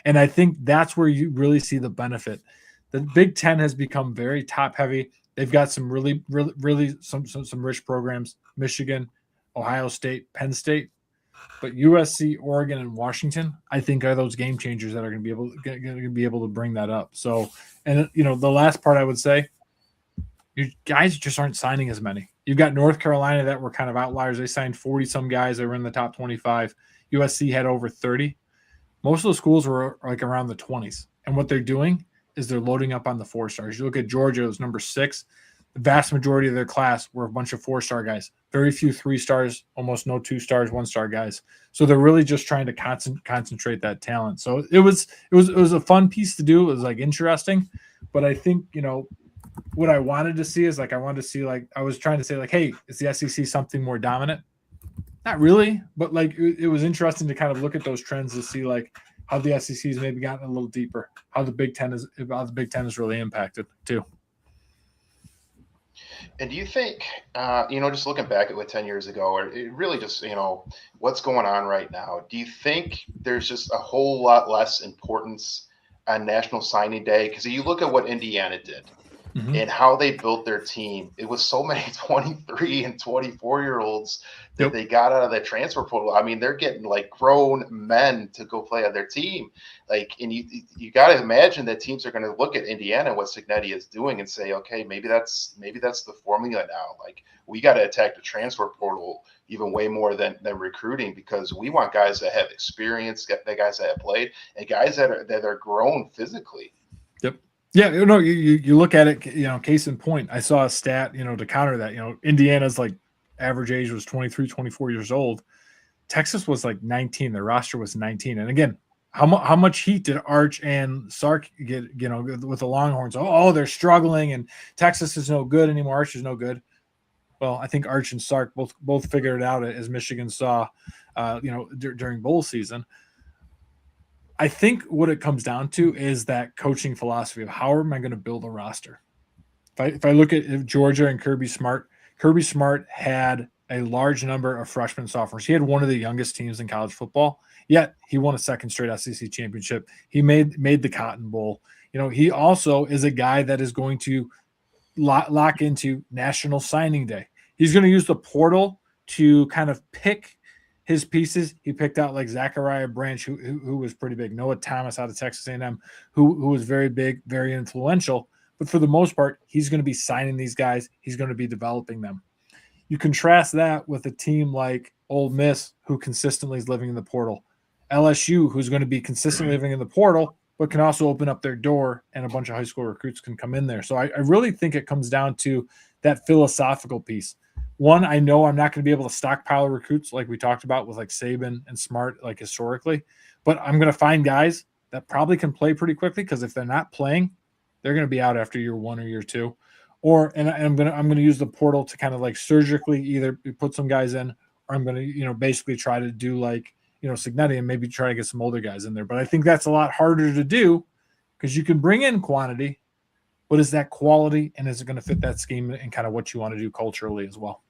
Speaker 3: And I think that's where you really see the benefit. The Big Ten has become very top heavy. They've got some really some rich programs: Michigan, Ohio State, Penn State. But USC, Oregon, and Washington, I think, are those game changers that are going to be able to bring that up. So, and the last part I would say, you guys just aren't signing as many. You've got North Carolina that were kind of outliers. They signed 40 some guys that were in the top 25. USC had over 30. Most of the schools were like around the 20s, and what they're doing is they're loading up on the 4 stars. You look at Georgia, it was number 6. The vast majority of their class were a bunch of 4-star guys. Very few 3 stars, almost no 2 stars, 1-star guys. So they're really just trying to concentrate that talent. So it was a fun piece to do. It was like interesting, but I think what I wanted to see is I was trying to say hey, is the SEC something more dominant? Not really, but it was interesting to kind of look at those trends to see how the SEC has maybe gotten a little deeper, how the Big Ten is really impacted too.
Speaker 1: And do you think, just looking back at what 10 years ago, or it really just, what's going on right now, do you think there's just a whole lot less importance on National Signing Day? Because you look at what Indiana did and how they built their team. It was so many 23 and 24-year-olds that they got out of the transfer portal. I mean, they're getting grown men to go play on their team. And you got to imagine that teams are going to look at Indiana and what Cignetti is doing and say, okay, maybe that's the formula now. We got to attack the transfer portal even way more than recruiting, because we want guys that have experience, guys that have played, and guys that are grown physically.
Speaker 3: Yep. Yeah, you look at it, case in point, I saw a stat, to counter that, Indiana's average age was 23, 24 years old. Texas was 19. Their roster was 19. And again, how much heat did Arch and Sark get, with the Longhorns? Oh, they're struggling and Texas is no good anymore. Arch is no good. Well, I think Arch and Sark both figured it out, as Michigan saw, during bowl season. I think what it comes down to is that coaching philosophy of how am I going to build a roster. If I look at Georgia and Kirby Smart had a large number of freshmen, sophomores. He had one of the youngest teams in college football, yet he won a second straight SEC championship. He made the Cotton Bowl. He also is a guy that is going to lock into National Signing Day. He's going to use the portal to kind of pick his pieces, he picked out like Zachariah Branch, who was pretty big. Noah Thomas out of Texas A&M, who was very big, very influential. But for the most part, he's going to be signing these guys. He's going to be developing them. You contrast that with a team like Ole Miss, who consistently is living in the portal. LSU, who's going to be consistently living in the portal, but can also open up their door and a bunch of high school recruits can come in there. So I really think it comes down to that philosophical piece. One, I know I'm not going to be able to stockpile recruits like we talked about with like Saban and Smart, like historically, but I'm going to find guys that probably can play pretty quickly because if they're not playing, they're going to be out after year 1 or year 2. And I'm going to use the portal to kind of like surgically either put some guys in, or I'm going to, basically try to do like, Signetti and maybe try to get some older guys in there. But I think that's a lot harder to do because you can bring in quantity, but is that quality and is it going to fit that scheme and kind of what you want to do culturally as well?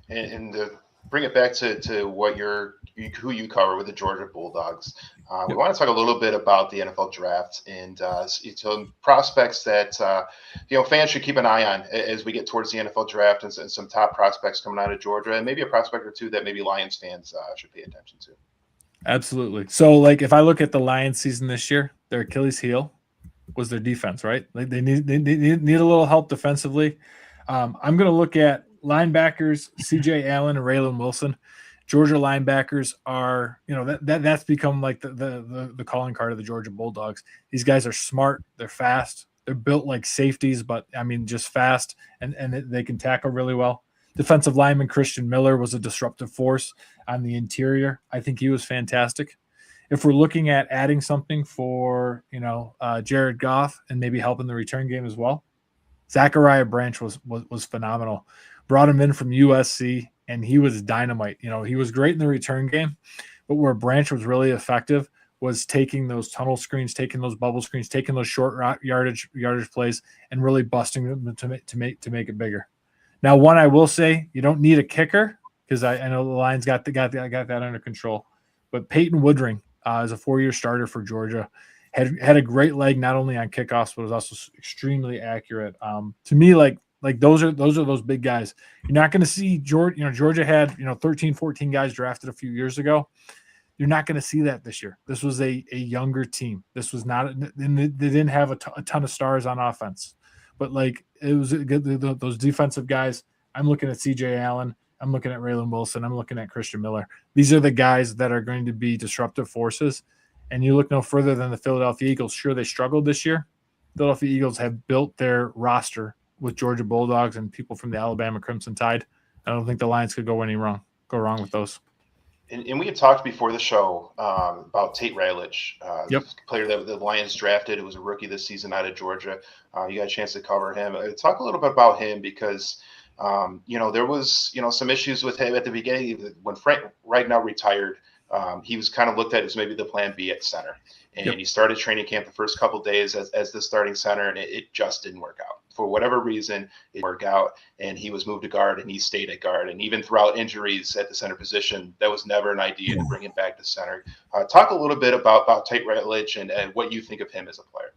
Speaker 1: And to bring it back to what who you cover with the Georgia Bulldogs, we want to talk a little bit about the NFL draft and some prospects that fans should keep an eye on as we get towards the NFL draft and some top prospects coming out of Georgia, and maybe a prospect or two that maybe Lions fans should pay attention to. Absolutely.
Speaker 3: So, like, if I look at the Lions season this year, their Achilles heel was their defense, right? Like they need a little help defensively. I'm going to look at linebackers, C.J. Allen and Raylan Wilson. Georgia linebackers are, that's become like the calling card of the Georgia Bulldogs. These guys are smart. They're fast. They're built like safeties, but just fast and they can tackle really well. Defensive lineman Christian Miller was a disruptive force on the interior. I think he was fantastic. If we're looking at adding something for, Jared Goff and maybe helping the return game as well, Zachariah Branch was phenomenal. Brought him in from USC, and he was dynamite. He was great in the return game, but where Branch was really effective was taking those tunnel screens, taking those bubble screens, taking those short yardage plays, and really busting them to make it bigger. Now, one I will say, you don't need a kicker because I know the Lions got that under control. But Peyton Woodring is a 4-year starter for Georgia. Had a great leg not only on kickoffs, but was also extremely accurate. To me, like those are those big guys. You're not going to see Georgia. Georgia had 13, 14 guys drafted a few years ago. You're not going to see that this year. This was a younger team. This was not. They didn't have a ton of stars on offense, but like it was those defensive guys. I'm looking at C.J. Allen. I'm looking at Raylan Wilson. I'm looking at Christian Miller. These are the guys that are going to be disruptive forces. And you look no further than the Philadelphia Eagles. Sure, they struggled this year. Philadelphia Eagles have built their roster with Georgia Bulldogs and people from the Alabama Crimson Tide. I don't think the Lions could go wrong with those.
Speaker 1: And we had talked before the show about Tate Ratledge, player that the Lions drafted. It was a rookie this season out of Georgia. You got a chance to cover him. Talk a little bit about him because, there was, some issues with him at the beginning. When Frank Ragnow retired, he was kind of looked at as maybe the plan B at center. And he started training camp the first couple of days as the starting center, and it just didn't work out. For whatever reason, it didn't work out, and he was moved to guard, and he stayed at guard. And even throughout injuries at the center position, that was never an idea to bring him back to center. Talk a little bit about Tate Ratledge and what you think of him as a player.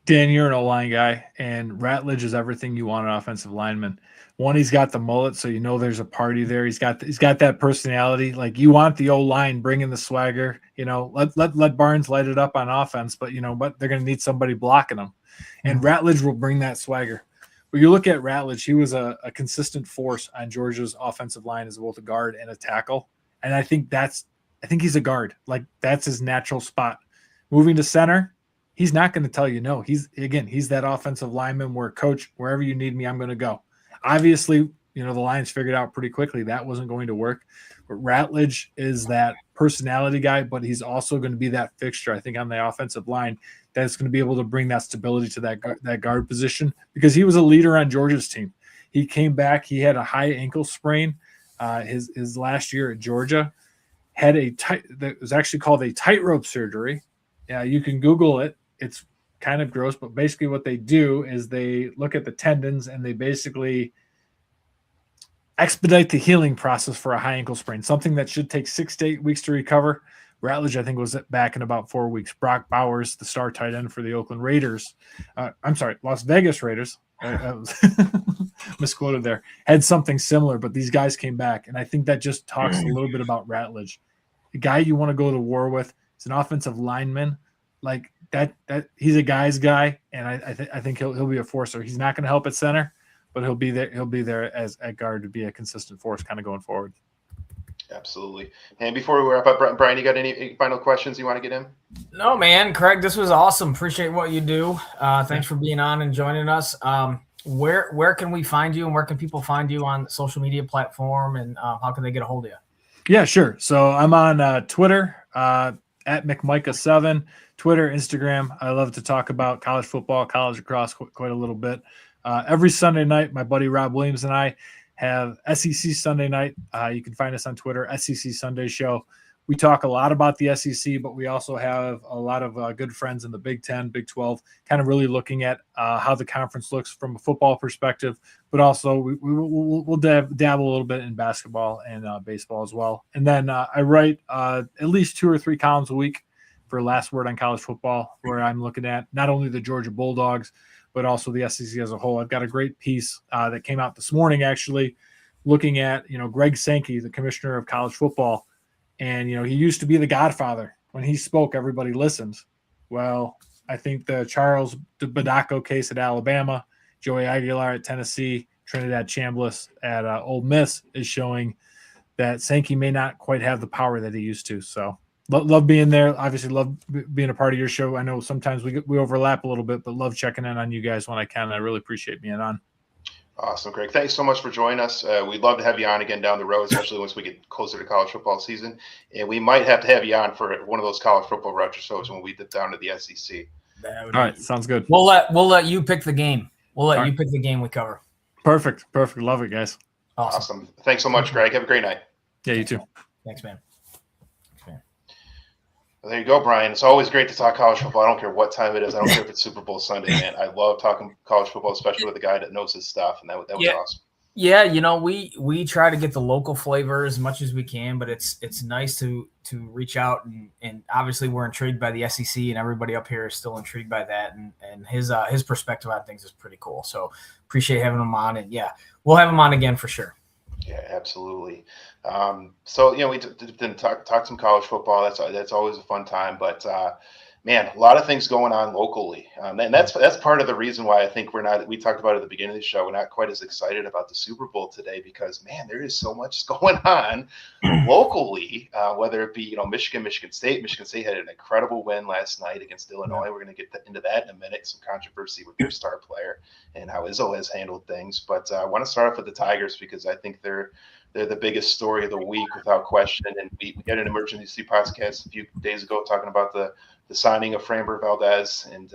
Speaker 3: Dan, you're an O-line guy, and Ratledge is everything you want an offensive lineman. One, he's got the mullet, so there's a party there. He's got that personality. Like you want the O-line bringing the swagger. Let Barnes light it up on offense, but but they're going to need somebody blocking them, and Ratledge will bring that swagger. When you look at Ratledge, he was a consistent force on Georgia's offensive line as both a guard and a tackle, and I think he's a guard. Like that's his natural spot. Moving to center, he's not going to tell you no. He's that offensive lineman where, coach, wherever you need me, I'm going to go. Obviously, the Lions figured out pretty quickly that wasn't going to work. But Ratledge is that personality guy, but he's also going to be that fixture, I think, on the offensive line that's going to be able to bring that stability to that guard position because he was a leader on Georgia's team. He came back. He had a high ankle sprain his last year at Georgia. That was actually called a tightrope surgery. Yeah, you can Google it. It's kind of gross, but basically what they do is they look at the tendons and they basically expedite the healing process for a high ankle sprain, something that should take 6 to 8 weeks to recover. Ratledge, I think, was back in about 4 weeks. Brock Bowers, the star tight end for the Las Vegas Raiders, misquoted there, had something similar, but these guys came back. And I think that just talks a little bit about Ratledge. The guy you want to go to war with is an offensive lineman. Like that he's a guy's guy, and I think he'll be a forcer. He's not going to help at center, but he'll be there as at guard to be a consistent force kind of going forward.
Speaker 1: Absolutely. And before we wrap up, Brian, you got any final questions you want to get in?
Speaker 2: No, man, Craig, this was awesome. Appreciate what you do. Thanks for being on and joining us. Where can we find you, and where can people find you on social media platform, and how can they get a hold of you?
Speaker 3: Yeah, sure. So I'm on Twitter at McMichael7, Twitter, Instagram. I love to talk about college football, college lacrosse quite a little bit. Every Sunday night, my buddy Rob Williams and I have SEC Sunday night. You can find us on Twitter, SEC Sunday Show. We talk a lot about the SEC, but we also have a lot of good friends in the Big 10, Big 12, kind of really looking at how the conference looks from a football perspective, but also we'll dabble a little bit in basketball and baseball as well. And then I write at least 2 or 3 columns a week for Last Word on College Football, where I'm looking at not only the Georgia Bulldogs, but also the SEC as a whole. I've got a great piece that came out this morning, actually, looking at, Greg Sankey, the commissioner of college football. And, he used to be the godfather. When he spoke, everybody listened. Well, I think the Charles Badaco case at Alabama, Joey Aguilar at Tennessee, Trinidad Chambliss at Ole Miss is showing that Sankey may not quite have the power that he used to. So love being there. Obviously, love being a part of your show. I know sometimes we overlap a little bit, but love checking in on you guys when I can. I really appreciate being on.
Speaker 1: Awesome, Greg. Thanks so much for joining us. We'd love to have you on again down the road, especially once we get closer to college football season. And we might have to have you on for one of those college football retro shows when we dip down to the SEC.
Speaker 3: All right, sounds good.
Speaker 2: We'll let you pick the game. We'll let you pick the game we cover.
Speaker 3: Perfect. Love it, guys.
Speaker 1: Awesome. Thanks so much, Greg. Have a great night.
Speaker 3: Yeah, you too.
Speaker 2: Thanks, man.
Speaker 1: Well, there you go, Brian. It's always great to talk college football. I don't care what time it is. I don't care if it's Super Bowl Sunday, man. I love talking college football, especially with a guy that knows his stuff, and that was awesome.
Speaker 2: Yeah, we try to get the local flavor as much as we can, but it's nice to reach out and obviously we're intrigued by the SEC, and everybody up here is still intrigued by that, and his perspective on things is pretty cool. So appreciate having him on, and yeah, we'll have him on again for sure. Yeah,
Speaker 1: absolutely. So we didn't talk some college football. That's always a fun time. But man, a lot of things going on locally, and that's part of the reason why I think we're not. We talked about it at the beginning of the show. We're not quite as excited about the Super Bowl today because man, there is so much going on locally. Whether it be Michigan State. Michigan State had an incredible win last night against Illinois. We're going to get into that in a minute. Some controversy with their star player and how Izzo has handled things. But I want to start off with the Tigers because I think they're the biggest story of the week without question. And we had an emergency podcast a few days ago talking about the signing of Framber Valdez and,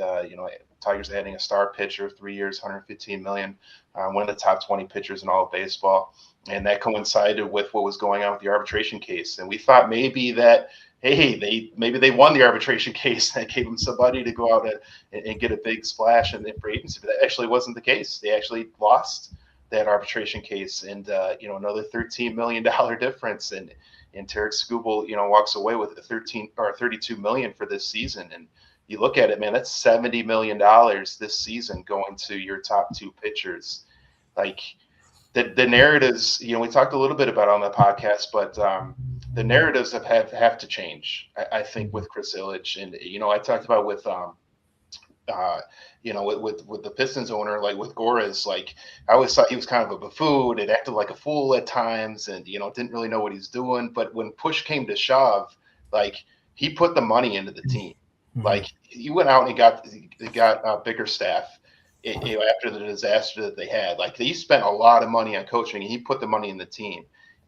Speaker 1: Tigers adding a star pitcher, 3 years, $115 million, one of the top 20 pitchers in all of baseball. And that coincided with what was going on with the arbitration case. And we thought maybe that, hey, maybe they won the arbitration case. That gave them somebody to go out and get a big splash in free agency. But that actually wasn't the case. They actually lost that arbitration case, and another $13 million difference, and Tarek Skubal walks away with $32 million for this season. And you look at it, man, that's $70 million this season going to your top 2 pitchers. Like the narratives, we talked a little bit about on the podcast, but the narratives have to change. I think with Chris Ilitch, and I talked about with with the Pistons owner, like with Goras, like I always thought he was kind of a buffoon and acted like a fool at times, and didn't really know what he's doing. But when push came to shove, like he put the money into the team. Mm-hmm. Like he went out and he got bigger staff. After the disaster that they had, like he spent a lot of money on coaching, and he put the money in the team.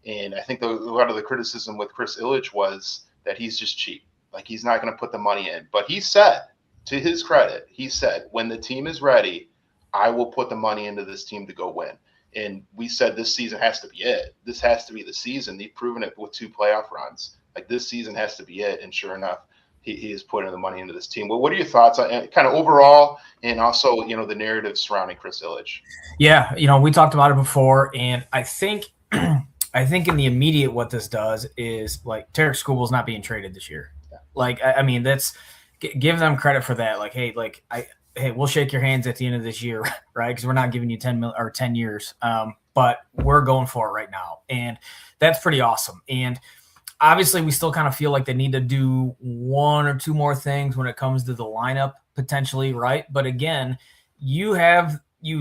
Speaker 1: And I think a lot of the criticism with Chris Ilitch was that he's just cheap, like he's not going to put the money in. But he said, to his credit, he said, when the team is ready, I will put the money into this team to go win. And we said this season has to be it. This has to be the season. They've proven it with 2 playoff runs. Like this season has to be it. And sure enough, he is putting the money into this team. Well, what are your thoughts on kind of overall, and also the narrative surrounding Chris Ilitch?
Speaker 2: Yeah, we talked about it before, and I think in the immediate, what this does is like Tarek Skubal's not being traded this year. Yeah. Like I mean, that's give them credit for that. Like, hey, like hey, we'll shake your hands at the end of this year, right? Because we're not giving you 10 years, but we're going for it right now, and that's pretty awesome. And obviously, we still kind of feel like they need to do one or two more things when it comes to the lineup potentially, right? But again, you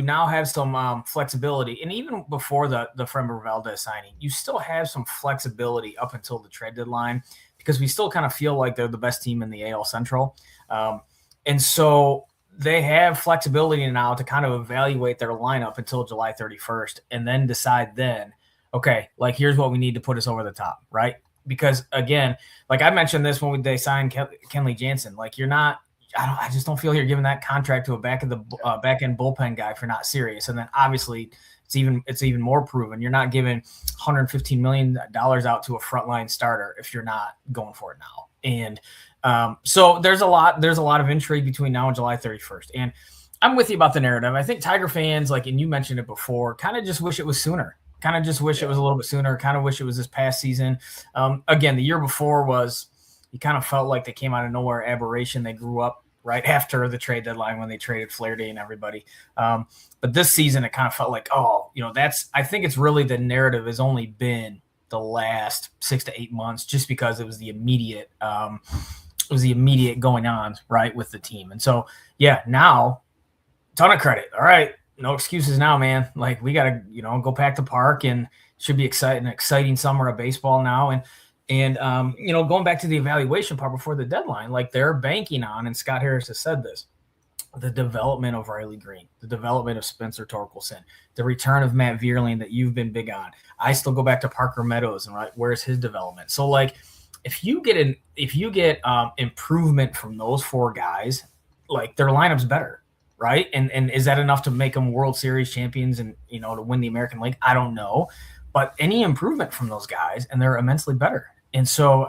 Speaker 2: now have some flexibility, and even before the Framber Valdez signing, you still have some flexibility up until the trade deadline because we still kind of feel like they're the best team in the AL Central, and so they have flexibility now to kind of evaluate their lineup until July 31st, and then decide then, okay, like here's what we need to put us over the top, right? Because again, like I mentioned this when they signed Kenley Jansen, like I just don't feel you're giving that contract to a back end bullpen guy if you're not serious. And then obviously it's even more proven. You're not giving $115 million out to a frontline starter if you're not going for it now. And so there's a lot of intrigue between now and July 31st. And I'm with you about the narrative. I think Tiger fans, like, and you mentioned it before, kind of just wish it was sooner. Kind of just wish it was a little bit sooner. Kind of wish it was this past season. Again, the year before you kind of felt like they came out of nowhere aberration. They grew up right after the trade deadline when they traded Flaherty and everybody. But this season, it kind of felt like, I think it's really the narrative has only been the last 6 to 8 months just because it was the immediate going on right with the team. And so, now ton of credit. All right. No excuses now, man. Like we got to, go pack the park and should be an exciting summer of baseball now. And going back to the evaluation part before the deadline, like they're banking on, and Scott Harris has said this, the development of Riley Green, the development of Spencer Torkelson, the return of Matt Vierling that you've been big on. I still go back to Parker Meadows and right, where's his development? So like, if you get improvement from those four guys, like their lineup's better. Right. And is that enough to make them World Series champions and, to win the American League? I don't know. But any improvement from those guys, and they're immensely better. And so,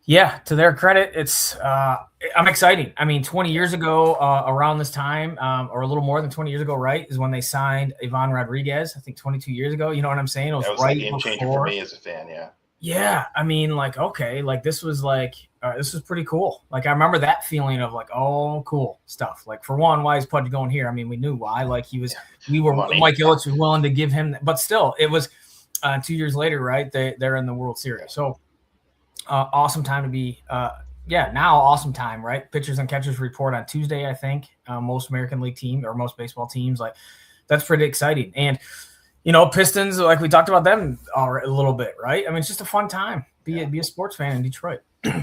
Speaker 2: to their credit, it's I'm excited. I mean, 20 years ago, around this time, or a little more than 20 years ago, right, is when they signed Ivan Rodriguez, I think 22 years ago. You know what I'm saying? It was
Speaker 1: right a game changer for me as a fan, yeah.
Speaker 2: Yeah, I mean, like, okay, like this was pretty cool. Like I remember that feeling of like, oh, cool stuff. Like for one, why is Pudge going here? I mean, we knew why. Like Mike Ilitch was willing to give him, but still, it was 2 years later, right? They're in the World Series. So awesome time to be. Now awesome time, right? Pitchers and catchers report on Tuesday. I think most American League teams or most baseball teams, like that's pretty exciting. And Pistons, like we talked about them a little bit, right? I mean, it's just a fun time. Be a sports fan in Detroit.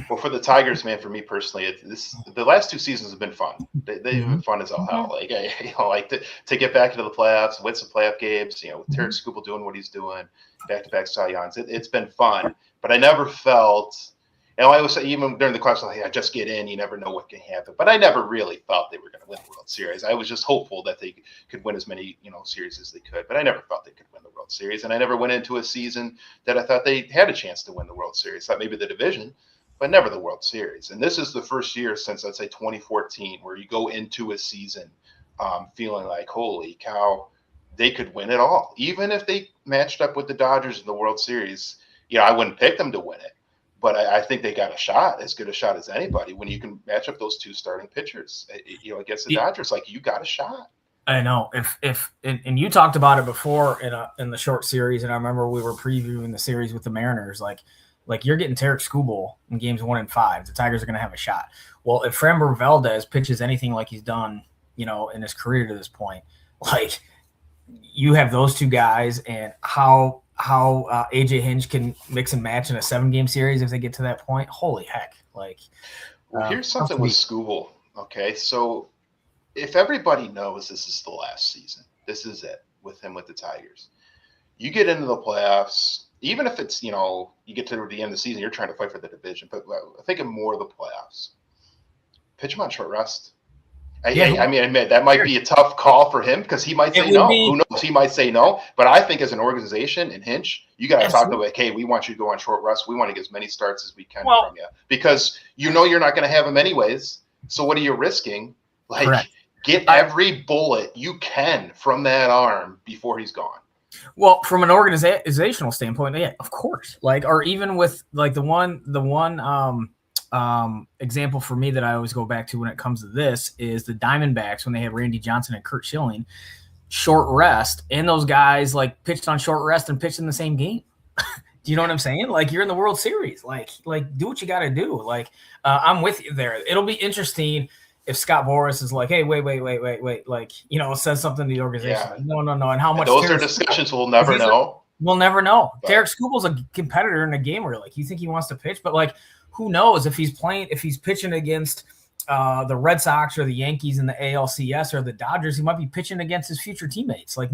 Speaker 1: Well, for the Tigers, man, for me personally, the last two seasons have been fun. They've been fun as all hell. Like to get back into the playoffs, win some playoff games. With Tarek Skubal doing what he's doing, back-to-back Cy Youngs, it's been fun. But I never felt. I always say, even during the class, like, I just get in. You never know what can happen. But I never really thought they were going to win the World Series. I was just hopeful that they could win as many, series as they could. But I never thought they could win the World Series. And I never went into a season that I thought they had a chance to win the World Series. Thought maybe the division, but never the World Series. And this is the first year since, I'd say, 2014, where you go into a season feeling like, holy cow, they could win it all. Even if they matched up with the Dodgers in the World Series, I wouldn't pick them to win it. But I think they got a shot, as good a shot as anybody, when you can match up those two starting pitchers, against the Dodgers. Like, you got a shot.
Speaker 2: I know. And you talked about it before in the short series, and I remember we were previewing the series with the Mariners. Like you're getting Tarek Skubal in games 1 and 5. The Tigers are going to have a shot. Well, if Framber Valdez pitches anything like he's done, in his career to this point, like you have those two guys, and how AJ Hinch can mix and match in a 7-game series if they get to that point. Holy heck.
Speaker 1: Here's something with Skubal. Okay. So if everybody knows this is the last season, this is it with him with the Tigers, you get into the playoffs, even if it's, you get to the end of the season, you're trying to fight for the division, but I think more of the playoffs, pitch him on short rest. I admit that might be a tough call for him because he might say no. Who knows? He might say no. But I think as an organization and Hinch, you got to talk to like, hey, we want you to go on short rest. We want to get as many starts as we can from you because you're not going to have them anyways. So what are you risking? Get every bullet you can from that arm before he's gone.
Speaker 2: Well, from an organizational standpoint, yeah, of course. Or even with the one example for me that I always go back to when it comes to this is the Diamondbacks when they had Randy Johnson and Kurt Schilling, short rest, and those guys like pitched on short rest and pitched in the same game. Do you know what I'm saying? Like you're in the World Series, like do what you got to do. Like I'm with you there. It'll be interesting if Scott Boras is like, hey, wait, like, says something to the organization.
Speaker 1: Yeah.
Speaker 2: Like, no. And how much
Speaker 1: those are discussions we'll never know.
Speaker 2: We'll never know. But Tarek Skubal's a competitor in a game where like you think he wants to pitch, but like who knows if he's pitching against the Red Sox or the Yankees in the ALCS or the Dodgers, he might be pitching against his future teammates. Like,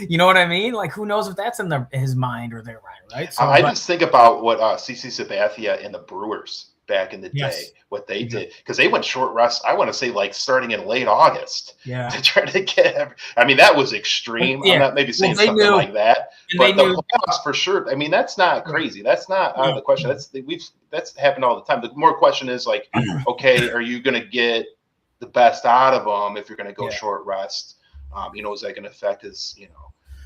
Speaker 2: you know what I mean? Like, who knows if that's in his mind or their mind, right? So,
Speaker 1: I just think about what CC Sabathia and the Brewers back in the day, what they did, because they went short rest. I want to say like starting in late August to try to get. I mean, that was extreme. I'm not maybe saying something like that, but the playoffs for sure. I mean, that's not crazy. That's not out of the question. That's happened all the time. The more question is like, okay, are you going to get the best out of them if you're going to go short rest? Is that going to affect his,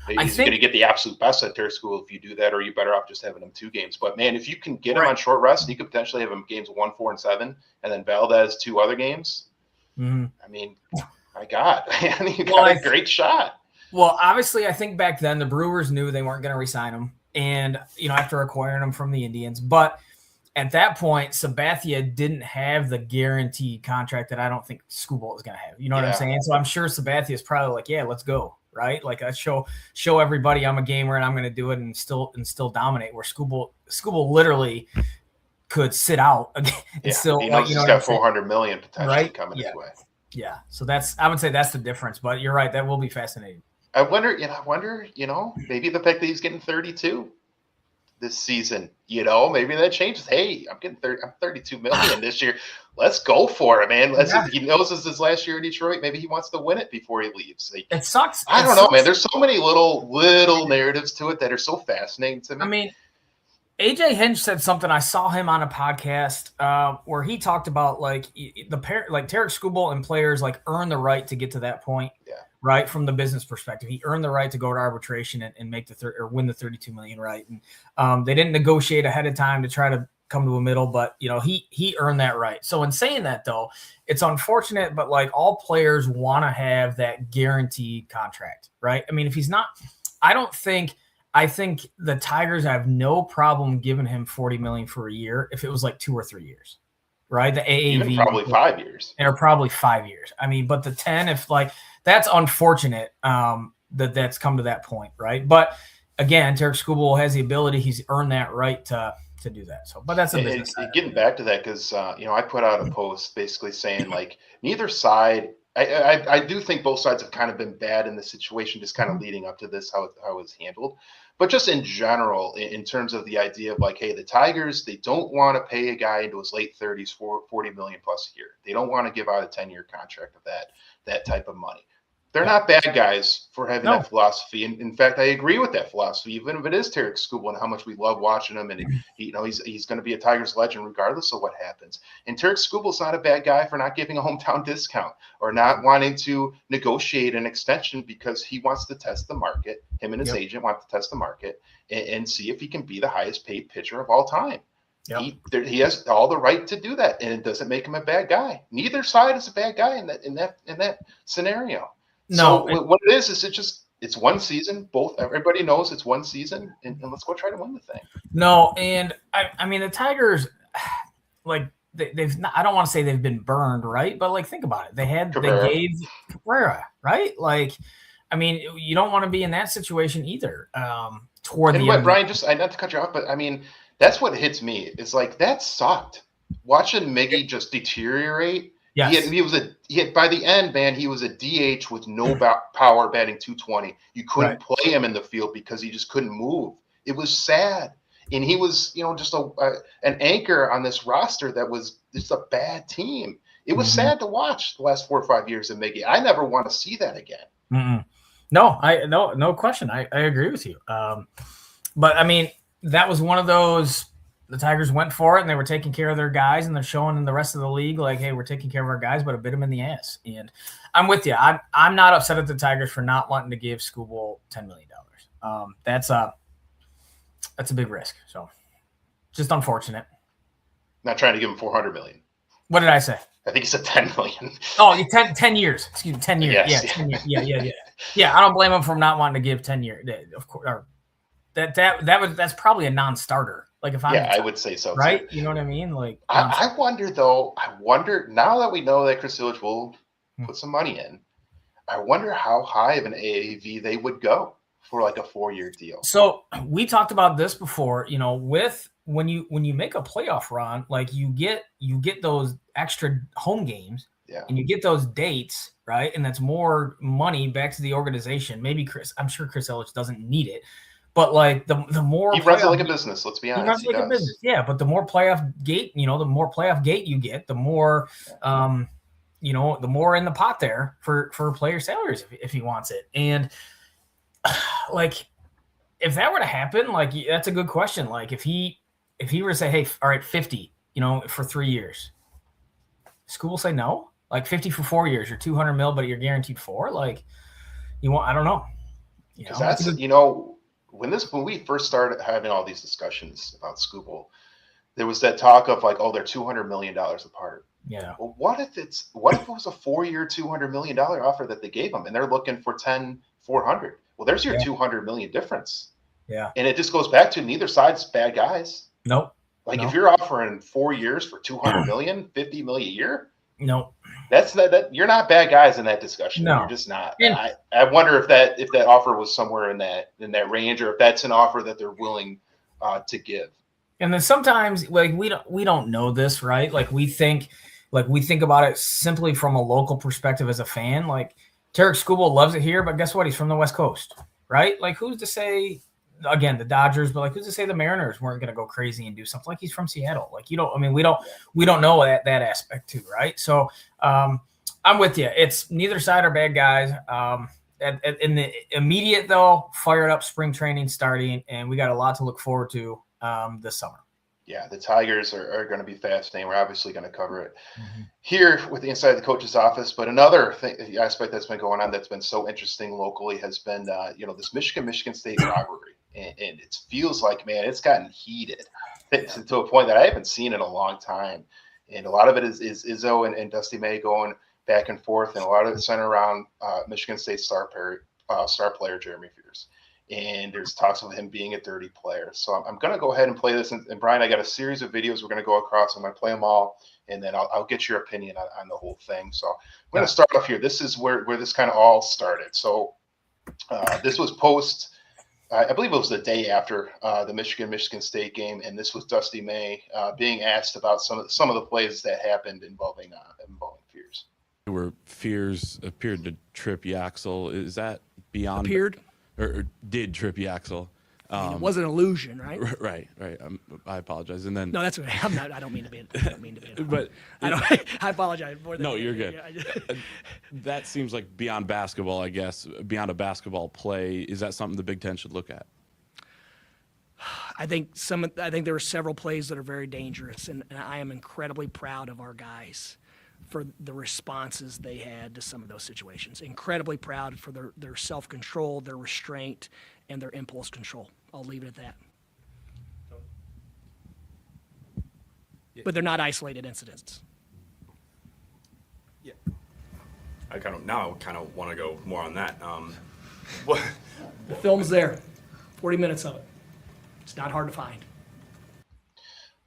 Speaker 1: He's going to get the absolute best at their school if you do that, or you better off just having him 2 games. But man, if you can get him on short rest, you could potentially have him games 1, 4, and 7, and then Valdez 2 other games. Mm-hmm. I mean, my God, you got a great shot.
Speaker 2: Well, obviously, I think back then the Brewers knew they weren't going to re-sign him, and after acquiring him from the Indians, but at that point, Sabathia didn't have the guaranteed contract that I don't think Skubal is going to have. You know what I'm saying? So I'm sure Sabathia is probably like, yeah, let's go. Right? Like I show everybody I'm a gamer and I'm going to do it and still dominate, where Skubal literally could sit out and still,
Speaker 1: he's got $400 million potentially coming his way.
Speaker 2: Yeah. So I would say that's the difference, but you're right. That will be fascinating.
Speaker 1: I wonder, maybe the fact that he's getting 32 this season, maybe that changes. Hey, I'm 32 million this year. Let's go for it, man. He knows this is his last year in Detroit. Maybe he wants to win it before he leaves. Like,
Speaker 2: it sucks.
Speaker 1: I don't know, man. There's so many little narratives to it that are so fascinating to me.
Speaker 2: I mean, AJ Hinch said something. I saw him on a podcast where he talked about like Tarek Skubal and players like earn the right to get to that point. Yeah. Right, from the business perspective, he earned the right to go to arbitration and make win the $32 million. Right, and they didn't negotiate ahead of time to try to come to a middle, but he earned that right. So in saying that, though, it's unfortunate, but like all players want to have that guaranteed contract, right? I mean, if he's not, I think the Tigers have no problem giving him $40 million for a year if it was like 2 or 3 years. Right, the AAV
Speaker 1: even probably 5 years.
Speaker 2: Or probably 5 years. I mean, but the 10, if like. That's unfortunate that's come to that point, right? But again, Tarek Skubal has the ability; he's earned that right to do that. So, but that's a business.
Speaker 1: Getting back to that, because I put out a post basically saying like neither side. I do think both sides have kind of been bad in the situation, just kind of leading up to this, how it was handled. But just in general, in terms of the idea of like, hey, the Tigers, they don't want to pay a guy into his late 30s for $40 million plus a year. They don't want to give out a 10-year contract of that type of money. They're not bad guys for having that philosophy. And in fact, I agree with that philosophy, even if it is Tarek Skubal and how much we love watching him. And he's going to be a Tigers legend regardless of what happens. And Tarek Skubal's not a bad guy for not giving a hometown discount or not wanting to negotiate an extension because he wants to test the market. Him and his agent want to test the market and see if he can be the highest paid pitcher of all time. Yep. He has all the right to do that, and it doesn't make him a bad guy. Neither side is a bad guy in that scenario. No, so what it is it's one season. Everybody knows it's one season, and let's go try to win the thing.
Speaker 2: No, and I mean the Tigers, like they've not, I don't want to say they've been burned, right? But like think about it, they gave Cabrera, right? Like, I mean, you don't want to be in that situation either.
Speaker 1: Brian, not to cut you off, but I mean. That's what hits me. It's like that sucked. Watching Miggy just deteriorate. Yes. By the end, man, he was a DH with no power, batting .220. You couldn't play him in the field because he just couldn't move. It was sad, and he was, just an anchor on this roster that was just a bad team. It was sad to watch the last 4 or 5 years of Miggy. I never want to see that again.
Speaker 2: Mm-mm. No question. I agree with you. But I mean. That was one of those, the Tigers went for it and they were taking care of their guys and they're showing in the rest of the league like, hey, we're taking care of our guys, but it bit them in the ass. And I'm with you. I'm not upset at the Tigers for not wanting to give Skubal $10 million. That's a big risk. So just unfortunate.
Speaker 1: Not trying to give him $400 million.
Speaker 2: What did I say?
Speaker 1: I think he said $10 million.
Speaker 2: Oh, 10 years. Excuse me, 10 years.
Speaker 1: Yes,
Speaker 2: yeah, 10 years. Yeah. Yeah, I don't blame him for not wanting to give 10 years. Of course, or that's probably a non-starter. Like if
Speaker 1: I would say so,
Speaker 2: right?
Speaker 1: too.
Speaker 2: You know what I mean? Like
Speaker 1: I wonder though. now that we know that Chris Ilitch will put some money in, I wonder how high of an AAV they would go for like a 4-year deal.
Speaker 2: So we talked about this before. With when you make a playoff run, like you get those extra home games, and you get those dates, right? And that's more money back to the organization. Maybe I'm sure Chris Ilitch doesn't need it. But like the more
Speaker 1: he runs it like a business, let's be honest.
Speaker 2: He runs it like a business, yeah. But the more playoff gate, the more playoff gate you get, the more, the more in the pot there for player salaries if he wants it. And like, if that were to happen, like that's a good question. Like if he were to say, hey, all right, 50, for 3 years, school will say no. Like 50 for 4 years, you're $200 million, but you're guaranteed 4. Like I don't know.
Speaker 1: Because that's when we first started having all these discussions about Scooball, there was that talk of like, oh, they're $200 million apart.
Speaker 2: Yeah.
Speaker 1: Well, what if it was a 4-year, $200 million offer that they gave them, and they're looking for 400? Well, there's your $200 million difference.
Speaker 2: Yeah.
Speaker 1: And it just goes back to neither side's bad guys.
Speaker 2: Nope.
Speaker 1: Like if you're offering 4 years for $200 million, $50 million a year.
Speaker 2: Nope.
Speaker 1: That's that you're not bad guys in that discussion.
Speaker 2: No.
Speaker 1: You're just not. I wonder if that offer was somewhere in that range, or if that's an offer that they're willing to give.
Speaker 2: And then sometimes like we don't know this, right? Like we think about it simply from a local perspective as a fan. Like Tarek Skubal loves it here, but guess what? He's from the West Coast, right? Like who's to say? Again, the Dodgers, but like who's to say the Mariners weren't going to go crazy and do something? Like he's from Seattle. Like we don't know that aspect too, right? So I'm with you. It's neither side are bad guys. In the immediate though, fired up spring training starting, and we got a lot to look forward to this summer.
Speaker 1: Yeah, the Tigers are going to be fascinating. We're obviously going to cover it here with the Inside the Coach's Office. But another aspect that's been going on that's been so interesting locally has been, this Michigan State rivalry. And it feels like, man, it's gotten heated to a point that I haven't seen in a long time. And a lot of it is Izzo and Dusty May going back and forth, and a lot of it centered around Michigan State star player Jeremy Fears. And there's talks of him being a dirty player. So I'm going to go ahead and play this. And Brian, I got a series of videos we're going to go across. I'm going to play them all, and then I'll get your opinion on the whole thing. So I'm going to start off here. This is where this kind of all started. So this was I believe it was the day after the Michigan State game, and this was Dusty May being asked about some of the plays that happened involving Fears.
Speaker 4: Where Fears appeared to trip Yaxel, is that beyond
Speaker 5: appeared?
Speaker 4: Or did trip Yaxel?
Speaker 5: It was an illusion, right?
Speaker 4: Right. I apologize. And then
Speaker 5: no, that's okay. I don't mean to be.
Speaker 4: But
Speaker 5: I apologize more than.
Speaker 4: No, you're good. That seems like beyond basketball, I guess. Beyond a basketball play, is that something the Big Ten should look at?
Speaker 5: I think there were several plays that are very dangerous, and I am incredibly proud of our guys for the responses they had to some of those situations. Incredibly proud for their self-control, their restraint, and their impulse control. I'll leave it at that. Yeah. But they're not isolated incidents.
Speaker 6: Yeah. I kind of want to go more on that.
Speaker 5: The film's there. 40 minutes of it. It's not hard to find.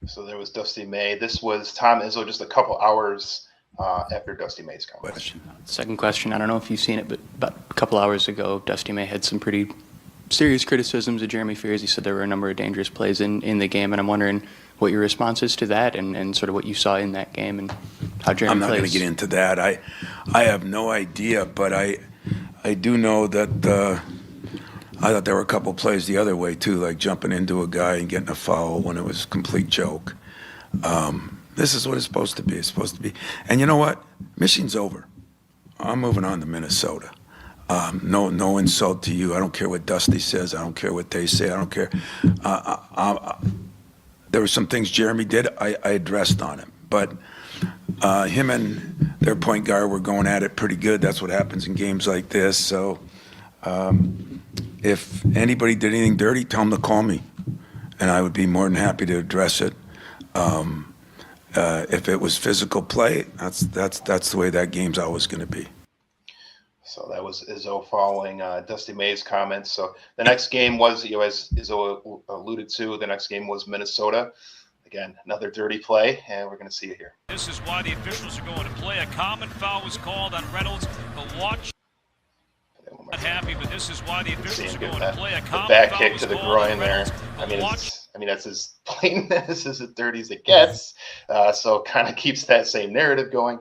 Speaker 1: So there was Dusty May. This was Tom Izzo just a couple hours after Dusty May's comment.
Speaker 7: Second question, I don't know if you've seen it, but about a couple hours ago, Dusty May had some pretty serious criticisms of Jeremy Fears. He said there were a number of dangerous plays in the game, and I'm wondering what your response is to that and sort of what you saw in that game and how Jeremy plays.
Speaker 8: I'm not going to get into that. I have no idea, but I do know that I thought there were a couple plays the other way too, like jumping into a guy and getting a foul when it was a complete joke. This is what it's supposed to be. It's supposed to be. And you know what? Mission's over. I'm moving on to Minnesota. No insult to you. I don't care what Dusty says. I don't care what they say. I don't care. There were some things Jeremy did. I addressed on him. But him and their point guard were going at it pretty good. That's what happens in games like this. So if anybody did anything dirty, tell them to call me. And I would be more than happy to address it. if it was physical play, that's the way that game's always going to be.
Speaker 1: So that was Izzo following Dusty May's comments. So the next game was, as Izzo alluded to, the next game was Minnesota. Again, another dirty play, and we're going to see it here.
Speaker 9: This is why the officials are going to play. A common foul was called on Reynolds. The watch not happy, but this is why the officials are going to play. A common
Speaker 1: back
Speaker 9: foul
Speaker 1: kick
Speaker 9: was
Speaker 1: to the
Speaker 9: called on
Speaker 1: groin there.
Speaker 9: Reynolds.
Speaker 1: I mean, that's as plain as dirty as it gets. So kind of keeps that same narrative going.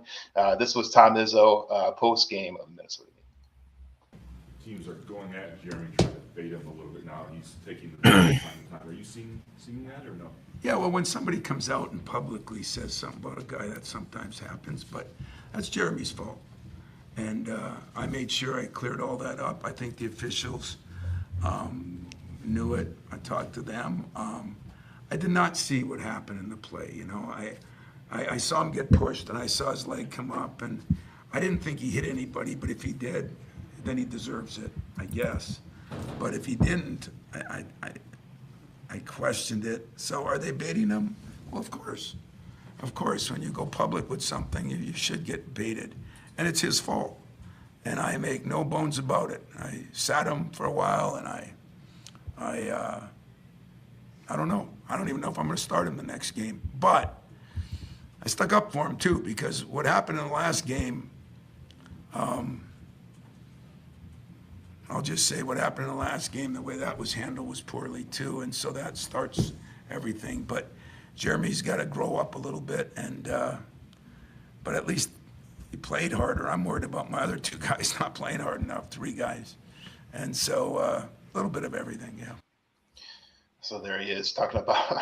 Speaker 1: This was Tom Izzo post game of the Minnesota game.
Speaker 10: Teams are going at Jeremy, trying to bait him a little bit now. He's taking the time to time. Are you seeing that or no?
Speaker 8: Yeah, well, when somebody comes out and publicly says something about a guy, that sometimes happens, but that's Jeremy's fault. And I made sure I cleared all that up. I think the officials knew it. I talked to them. I did not see what happened in the play. I saw him get pushed, and I saw his leg come up, and I didn't think he hit anybody, but if he did, then he deserves it, I guess. But if he didn't, I questioned it. So are they baiting him? Well, of course. Of course, when you go public with something, you should get baited. And it's his fault. And I make no bones about it. I sat him for a while, and I don't know. I don't even know if I'm going to start him the next game. But I stuck up for him, too, because what happened in the last game, I'll just say what happened in the last game, the way that was handled was poorly, too. And so that starts everything. But Jeremy's got to grow up a little bit. And but at least he played harder. I'm worried about my other two guys not playing hard enough, three guys. And so a little bit of everything, yeah.
Speaker 1: So there he is talking about,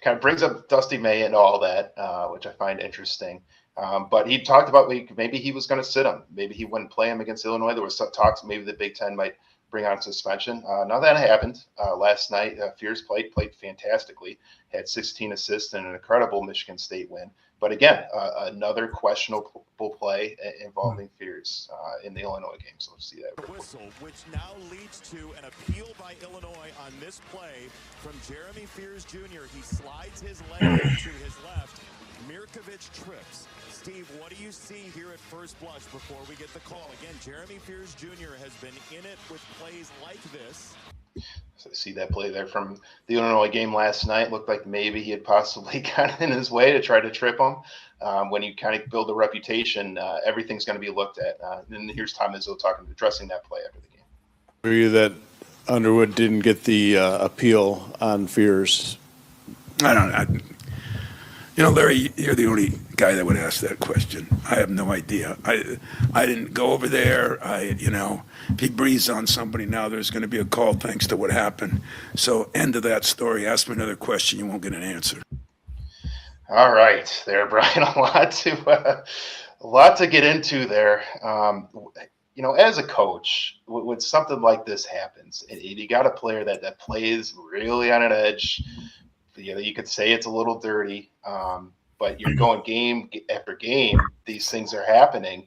Speaker 1: kind of brings up Dusty May and all that, which I find interesting. But he talked about maybe he was going to sit him. Maybe he wouldn't play him against Illinois. There was some talks maybe the Big Ten might bring on suspension. None of that happened last night. Fears played fantastically, had 16 assists and an incredible Michigan State win. But again, another questionable play involving Fears in the Illinois game. So let's see that.
Speaker 11: Whistle, which now leads to an appeal by Illinois on this play from Jeremy Fears Jr. He slides his leg to his left. Mirkovic trips. Steve, what do you see here at first blush before we get the call? Again, Jeremy Fears Jr. has been in it with plays like this.
Speaker 1: So see that play there from the Illinois game last night. Looked like maybe he had possibly gotten in his way to try to trip him. When you kind of build a reputation, everything's going to be looked at. And here's Tom Izzo addressing that play after the game.
Speaker 12: For you that Underwood didn't get the appeal on Fears?
Speaker 8: I don't know. You know, Larry, you're the only guy that would ask that question. I have no idea. I didn't go over there. If he breathes on somebody now, there's going to be a call thanks to what happened. So end of that story. Ask me another question. You won't get an answer.
Speaker 1: All right, there, Brian. A lot to get into there. As a coach, when something like this happens, and you got a player that plays really on an edge. You could say it's a little dirty, but you're going game after game. These things are happening.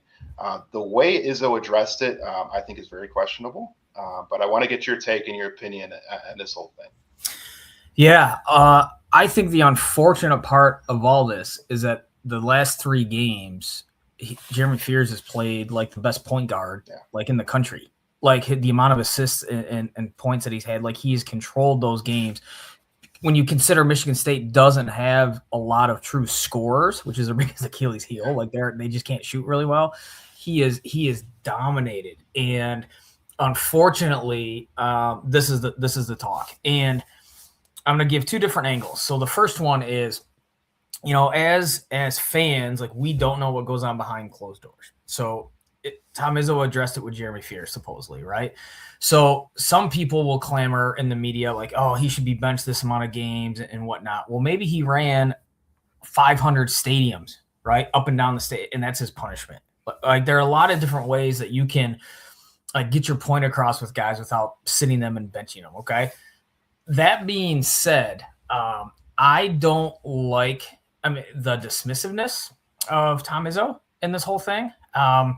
Speaker 1: The way Izzo addressed it, I think, is very questionable. But I want to get your take and your opinion on this whole thing.
Speaker 2: Yeah, I think the unfortunate part of all this is that the last three games, Jeremy Fears has played like the best point guard, like in the country. Like the amount of assists and points that he's had, like he's controlled those games. When you consider Michigan State doesn't have a lot of true scorers, which is their biggest Achilles heel, like they just can't shoot really well. He is dominated, and unfortunately, this is the talk. And I'm going to give two different angles. So the first one is, as fans, like we don't know what goes on behind closed doors. So Tom Izzo addressed it with Jeremy Fears, supposedly, right? So some people will clamor in the media like, oh, he should be benched this amount of games and whatnot. Well, maybe he ran 500 stadiums, right, up and down the state, and that's his punishment. But like there are a lot of different ways that you can get your point across with guys without sitting them and benching them, okay? That being said, I don't like the dismissiveness of Tom Izzo in this whole thing. I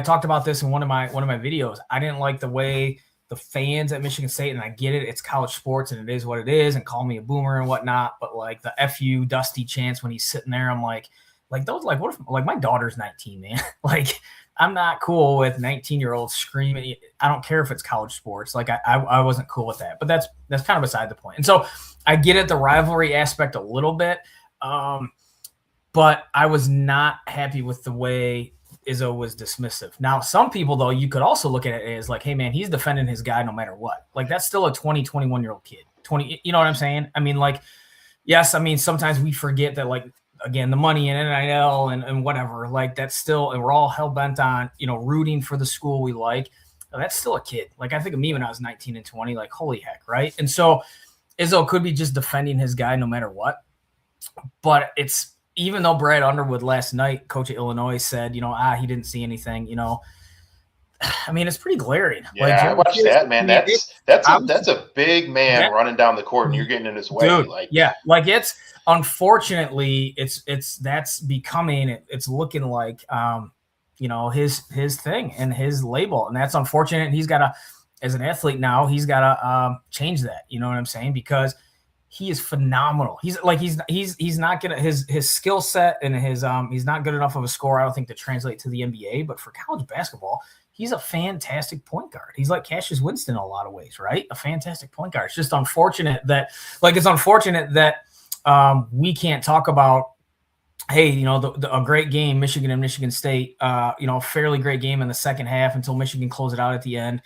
Speaker 2: talked about this in one of my videos. I didn't like the way the fans at Michigan State, and I get it, it's college sports and it is what it is, and call me a boomer and whatnot, but like the FU Dusty chants when he's sitting there, I'm like those, like, what if, like, my daughter's 19, man? Like, I'm not cool with 19-year-olds screaming. I don't care if it's college sports. Like, I wasn't cool with that, but that's kind of beside the point. And so I get it, the rivalry aspect a little bit, but I was not happy with the way Izzo was dismissive. Now, some people, though, you could also look at it as like, hey, man, he's defending his guy no matter what. Like, that's still a 21-year-old kid. 20, you know what I'm saying? I mean, like, yes, I mean, sometimes we forget that, like, again, the money and NIL and whatever, like, that's still, and we're all hell bent on, you know, rooting for the school we like. That's still a kid. Like, I think of me when I was 19 and 20, like, holy heck, right? And so Izzo could be just defending his guy no matter what. But it's, even though Brad Underwood last night, coach at Illinois, said, you know, he didn't see anything, you know, I mean, it's pretty glaring.
Speaker 1: Yeah,
Speaker 2: like,
Speaker 1: I watched that, man. That's a big man running down the court, and you're getting in his way.
Speaker 2: Dude,
Speaker 1: like,
Speaker 2: yeah, like, it's, unfortunately, that's becoming, it's looking like, you know, his thing and his label, and that's unfortunate. And he's got to, as an athlete now, he's got to change that. You know what I'm saying? Because he is phenomenal. He's not gonna, his skill set and his he's not good enough of a scorer, I don't think, to translate to the NBA. But for college basketball, he's a fantastic point guard. He's like Cassius Winston in a lot of ways, right? A fantastic point guard. It's just unfortunate that, we can't talk about, hey, you know, a great game, Michigan and Michigan State, you know, a fairly great game in the second half until Michigan closed it out at the end.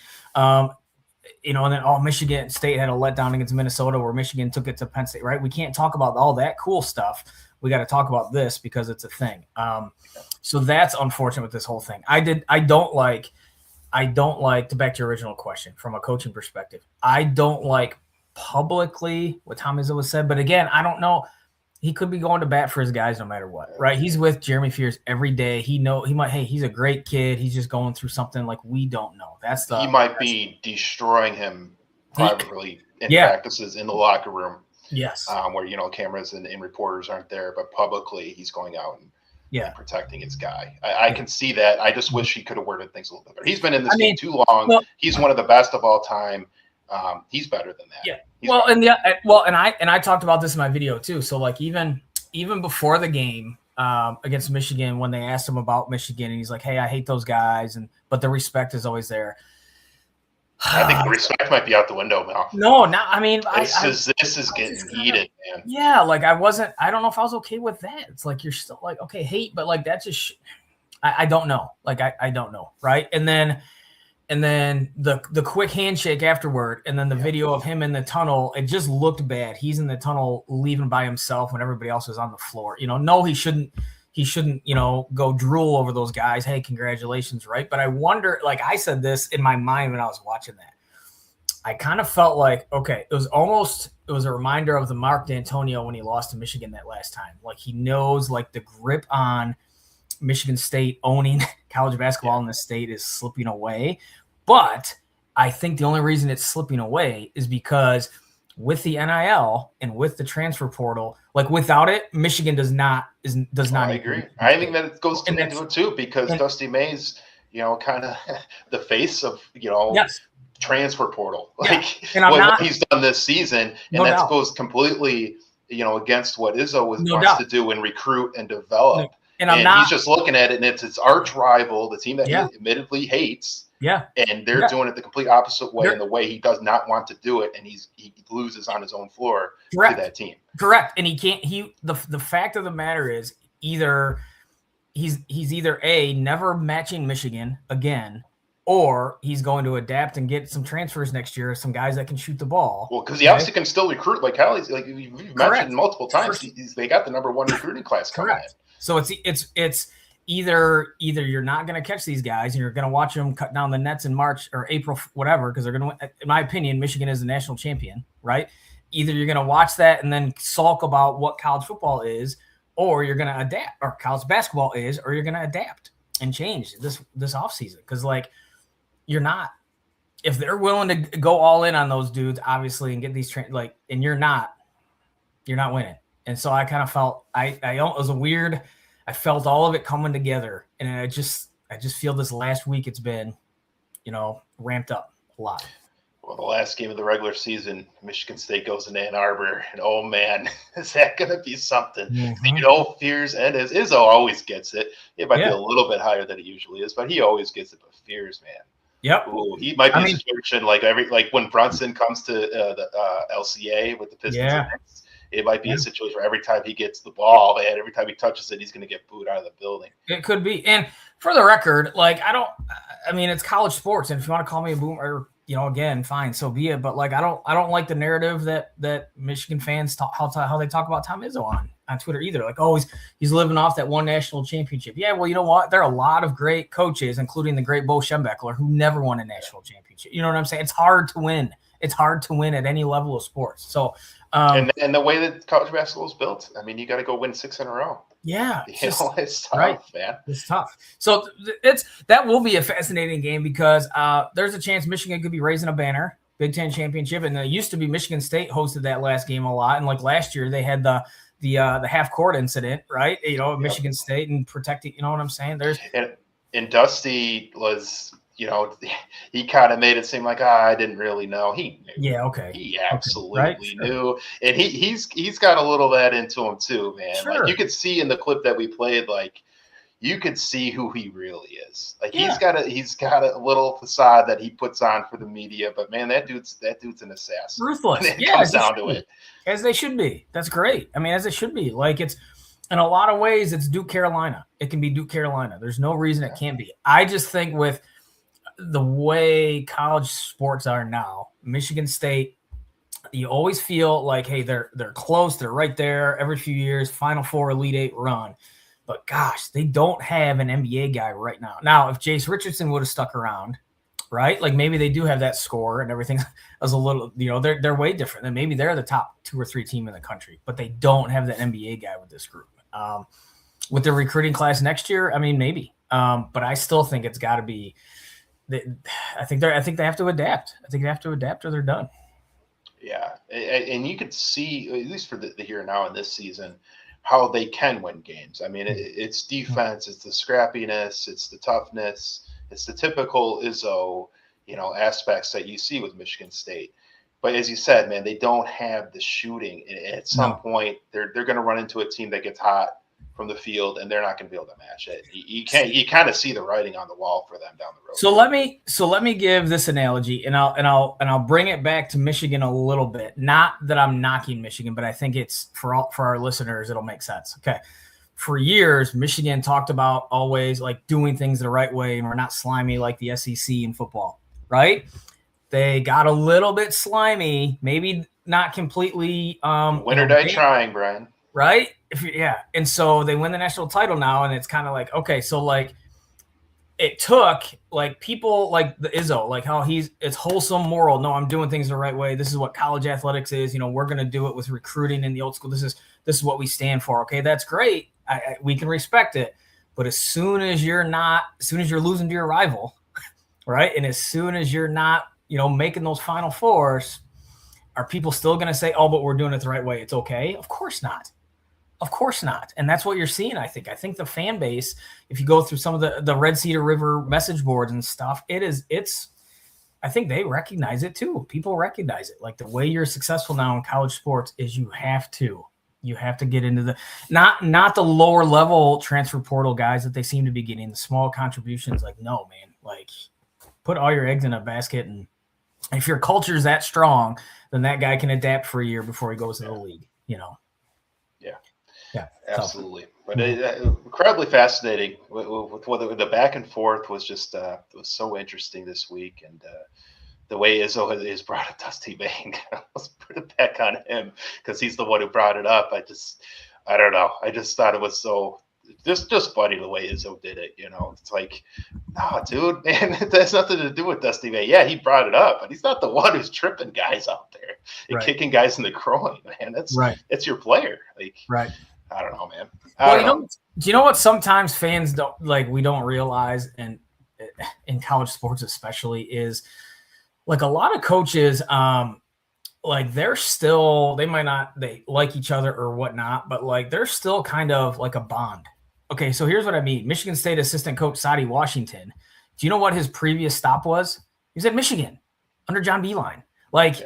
Speaker 2: You know, and then, Michigan State had a letdown against Minnesota where Michigan took it to Penn State, right? We can't talk about all that cool stuff. We got to talk about this because it's a thing. So that's unfortunate with this whole thing. I don't like, to back to your original question from a coaching perspective, I don't like publicly what Tom Izzo has said, but again, I don't know. He could be going to bat for his guys no matter what, right? He's with Jeremy Fears every day. Hey, he's a great kid. He's just going through something like we don't know. He
Speaker 1: might be destroying him privately in practices in the locker room.
Speaker 2: Yes.
Speaker 1: Where, you know, cameras and reporters aren't there, but publicly he's going out and protecting his guy. I can see that. I just wish he could have worded things a little bit better. He's been in this game too long. Well, he's one of the best of all time. He's better than that.
Speaker 2: Yeah. And I talked about this in my video too. So, like, even before the game against Michigan, when they asked him about Michigan, and he's like, "Hey, I hate those guys," but the respect is always there.
Speaker 1: I think the respect might be out the window now.
Speaker 2: No, not. I mean,
Speaker 1: this is getting heated, man.
Speaker 2: Yeah, like, I don't know if I was okay with that. It's like, you're still like, okay, hate, but like, that's just, I don't know. Like, I don't know, right? And then the quick handshake afterward, and then the video of him in the tunnel, it just looked bad. He's in the tunnel leaving by himself when everybody else is on the floor. You know, no, he shouldn't, you know, go drool over those guys. Hey, congratulations, right? But I wonder, like, I said this in my mind when I was watching that. I kind of felt like, okay, it was a reminder of the Mark D'Antonio when he lost to Michigan that last time. Like, he knows, like, the grip on Michigan State owning college basketball in the state is slipping away. But I think the only reason it's slipping away is because with the NIL and with the transfer portal, like, without it, Michigan does not. I agree.
Speaker 1: I think that it goes into it too, because Dusty May's, you know, kind of the face of, you know, transfer portal, like, and what he's done this season, and that goes completely, you know, against what Izzo wants to do and recruit and develop. And he's just looking at it, and it's his arch rival, the team that he admittedly hates. Yeah. And they're doing it the complete opposite way, in the way he does not want to do it, and he loses on his own floor to that team.
Speaker 2: Correct. And he can't, the fact of the matter is, either he's either never matching Michigan again, or he's going to adapt and get some transfers next year, some guys that can shoot the ball.
Speaker 1: Well, because he obviously can still recruit, like Hallie's, like we've mentioned multiple times, they got the #1 recruiting class coming in.
Speaker 2: So it's either you're not going to catch these guys and you're going to watch them cut down the nets in March or April, whatever, because they're going to, in my opinion, Michigan is the national champion, right? Either you're going to watch that and then sulk about what college football is, or you're going to adapt, or college basketball is, or you're going to adapt and change this offseason. Because, like, you're not, if they're willing to go all in on those dudes, obviously, and get these and you're not winning. And so I kind of felt it was a weird. I felt all of it coming together, and I just feel this last week it's been, you know, ramped up a lot.
Speaker 1: Well, the last game of the regular season, Michigan State goes into Ann Arbor, and oh man, is that going to be something?
Speaker 2: Mhm.
Speaker 1: Fears, and as Izzo always gets it, it might be a little bit higher than it usually is, but he always gets it. But Fears, man,
Speaker 2: Yep.
Speaker 1: ooh, he might be a situation like when Brunson comes to the LCA with the Pistons.
Speaker 2: Yeah.
Speaker 1: It might be a situation where every time he gets the ball, and every time he touches it, he's going to get booed out of the building.
Speaker 2: It could be. And for the record, like I mean, it's college sports, and if you want to call me a boomer, again, fine, so be it. But like, I don't like the narrative that Michigan fans how they talk about Tom Izzo on Twitter either. Like, oh, he's living off that one national championship. Yeah, well, you know what? There are a lot of great coaches, including the great Bo Schembechler, who never won a national championship. You know what I'm saying? It's hard to win. It's hard to win at any level of sports. So,
Speaker 1: and the way that college basketball is built, I mean, you got to go win 6 in a row.
Speaker 2: Yeah,
Speaker 1: it's tough, man.
Speaker 2: It's tough. So that will be a fascinating game because there's a chance Michigan could be raising a banner, Big Ten championship, and it used to be Michigan State hosted that last game a lot, and like last year they had the half court incident, right? Michigan State and protecting. You know what I'm saying?
Speaker 1: And Dusty was. He kind of made it seem like I didn't really know. He knew.
Speaker 2: Yeah, okay.
Speaker 1: He absolutely knew, and he's got a little of that into him too, man.
Speaker 2: Sure.
Speaker 1: Like you could see in the clip that we played, like you could see who he really is. Like he's got a little facade that he puts on for the media, but man, that dude's an assassin.
Speaker 2: Ruthless.
Speaker 1: It comes down to it,
Speaker 2: as they should be. That's great. I mean, as it should be. Like it's. In a lot of ways, it's Duke Carolina. It can be Duke Carolina. There's no reason it can't be. I just think with the way college sports are now, Michigan State, you always feel like, hey, they're close. They're right there every few years, Final Four, Elite Eight run. But gosh, they don't have an NBA guy right now. Now, if Jace Richardson would have stuck around, right? Like maybe they do have that score and everything is a little, they're way different. Then maybe they're the top 2 or 3 team in the country, but they don't have that NBA guy with this group. With the recruiting class next year, I mean, maybe. But I still think it's got to be. I think they have to adapt. I think they have to adapt or they're done.
Speaker 1: Yeah, and you could see, at least for the here and now in this season, how they can win games. I mean, it's defense, it's the scrappiness, it's the toughness, it's the typical Izzo, aspects that you see with Michigan State. But as you said, man, they don't have the shooting. And at some point, they're going to run into a team that gets hot from the field, and they're not going to be able to match it. You kind of see the writing on the wall for them down the road.
Speaker 2: So let me give this analogy, and I'll bring it back to Michigan a little bit. Not that I'm knocking Michigan, but I think it's for our listeners, it'll make sense. Okay, for years, Michigan talked about always like doing things the right way, and we're not slimy like the SEC in football, right? They got a little bit slimy, maybe not completely.
Speaker 1: Winter day trying, Brian.
Speaker 2: Right? And so they win the national title now, and it's kind of like, okay, so like it took like people like the Izzo, like how it's wholesome moral. No, I'm doing things the right way. This is what college athletics is. We're going to do it with recruiting in the old school. This is what we stand for. Okay, that's great. We can respect it. But as soon as you're losing to your rival, right? And as soon as you're not, making those Final Fours, are people still going to say, oh, but we're doing it the right way? It's okay. Of course not. Of course not. And that's what you're seeing, I think. I think the fan base, if you go through some of the Red Cedar River message boards and stuff, I think they recognize it too. People recognize it. Like the way you're successful now in college sports is you have to get into the not the lower level transfer portal guys that they seem to be getting, the small contributions. Like, no, man, like put all your eggs in a basket. And if your culture is that strong, then that guy can adapt for a year before he goes to the league,
Speaker 1: Yeah, absolutely. But incredibly fascinating. With the back and forth was just it was so interesting this week, and the way Izzo has brought up Dusty Bain, let's put it back on him because he's the one who brought it up. I don't know. I just thought it was so just funny the way Izzo did it. It's like, no, dude, man, it has nothing to do with Dusty Bain. Yeah, he brought it up, but he's not the one who's tripping guys out there and kicking guys in the groin, man. That's your player. Like,
Speaker 2: right.
Speaker 1: I don't know, man.
Speaker 2: Do you know what sometimes fans don't like? We don't realize, and in college sports especially, is like a lot of coaches, like they might not like each other or whatnot, but like they're still kind of like a bond. Okay, so here's what I mean. Michigan State assistant coach Sadi Washington. Do you know what his previous stop was? He was at Michigan. under John Beeline. Like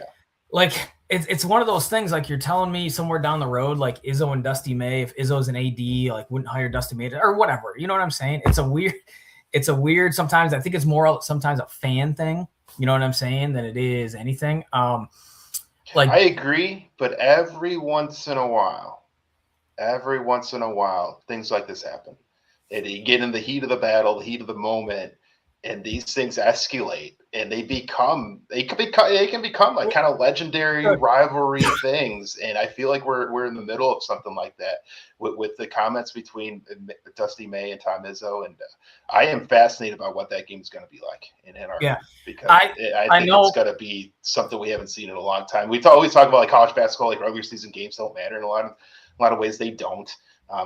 Speaker 2: it's one of those things, like you're telling me somewhere down the road, like Izzo and Dusty May, if Izzo's an AD, like wouldn't hire Dusty May or whatever. You know what I'm saying? It's a weird, sometimes I think it's more sometimes a fan thing, you know what I'm saying, than it is anything. Like
Speaker 1: I agree, but every once in a while, things like this happen. And you get in the heat of the battle, the heat of the moment, and these things escalate, and they can become like kind of legendary rivalry things. And I feel like we're in the middle of something like that with the comments between Dusty May and Tom Izzo, and I am fascinated about what that game is going to be like in Ann Arbor. Because I think it's going to be something we haven't seen in a long time. We always talk about like college basketball, like regular season games don't matter in a lot of ways. They don't.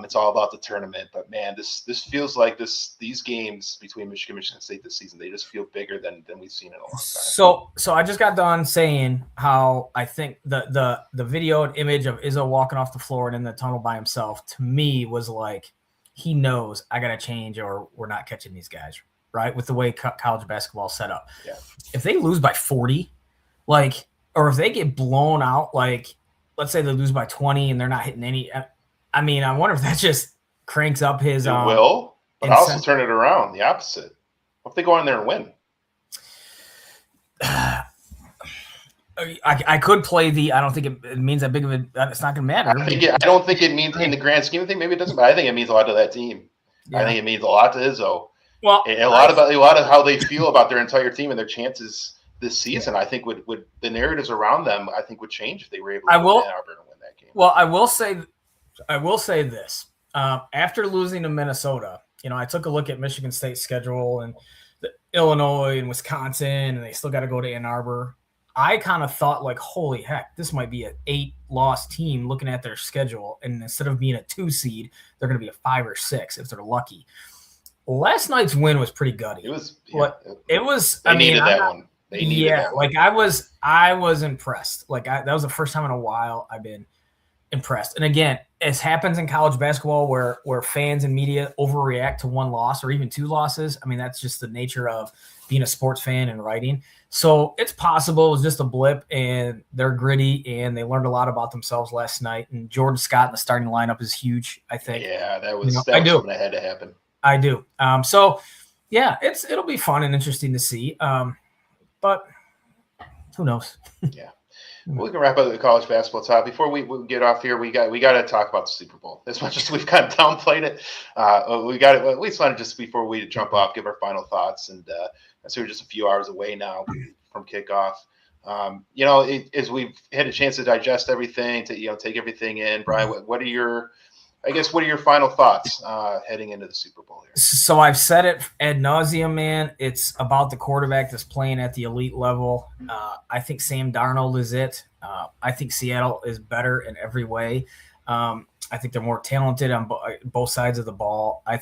Speaker 1: It's all about the tournament, but man, this feels like these games between Michigan and Michigan State this season, they just feel bigger than we've seen in a long time.
Speaker 2: So I just got done saying how I think the video and image of Izzo walking off the floor and in the tunnel by himself, to me, was like he knows I got to change or we're not catching these guys, right? With the way college basketball is set up.
Speaker 1: Yeah.
Speaker 2: If they lose by 40, like, or if they get blown out, like let's say they lose by 20 and they're not hitting any. I mean, I wonder if that just cranks up his.
Speaker 1: It will, but also turn it around the opposite. What if they go in there and win?
Speaker 2: I could play the. I don't think it means that big of a. It's not going to matter.
Speaker 1: I don't think it means in the grand scheme of things. Maybe it doesn't. But I think it means a lot to that team. Yeah. I think it means a lot to Izzo.
Speaker 2: Well,
Speaker 1: and a lot of how they feel about their entire team and their chances this season. I think would the narratives around them, I think, would change if they were able to win that game.
Speaker 2: Well, I will say this. After losing to Minnesota, I took a look at Michigan State's schedule and Illinois and Wisconsin, and they still got to go to Ann Arbor. I kind of thought, like, holy heck, this might be an 8-loss team looking at their schedule. And instead of being a 2 seed, they're going to be a 5 or 6 if they're lucky. Last night's win was pretty gutty.
Speaker 1: It was.
Speaker 2: They
Speaker 1: needed that one.
Speaker 2: Like I was impressed. Like that was the first time in a while I've been impressed. And again, it happens in college basketball where fans and media overreact to 1 loss or even 2 losses. I mean, that's just the nature of being a sports fan and writing. So it's possible it was just a blip and they're gritty and they learned a lot about themselves last night. And Jordan Scott in the starting lineup is huge, I think.
Speaker 1: Yeah, that was something that had to happen.
Speaker 2: I do. So yeah, it'll be fun and interesting to see. But who knows?
Speaker 1: Yeah. We can wrap up the college basketball talk. Before we get off here, we got to talk about the Super Bowl. As much as we've kind of downplayed it, we got to at least want to just before we jump off, give our final thoughts. And so we're just a few hours away now from kickoff. As we've had a chance to digest everything, to take everything in, Brian, what are your final thoughts heading into the Super Bowl here?
Speaker 2: So I've said it ad nauseum, man. It's about the quarterback that's playing at the elite level. I think Sam Darnold is it. I think Seattle is better in every way. I think they're more talented on both sides of the ball. I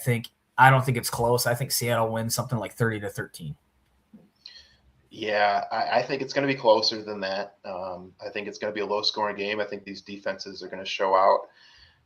Speaker 2: don't think it's close. I think Seattle wins something like 30-13.
Speaker 1: Yeah, I think it's going to be closer than that. I think it's going to be a low-scoring game. I think these defenses are going to show out.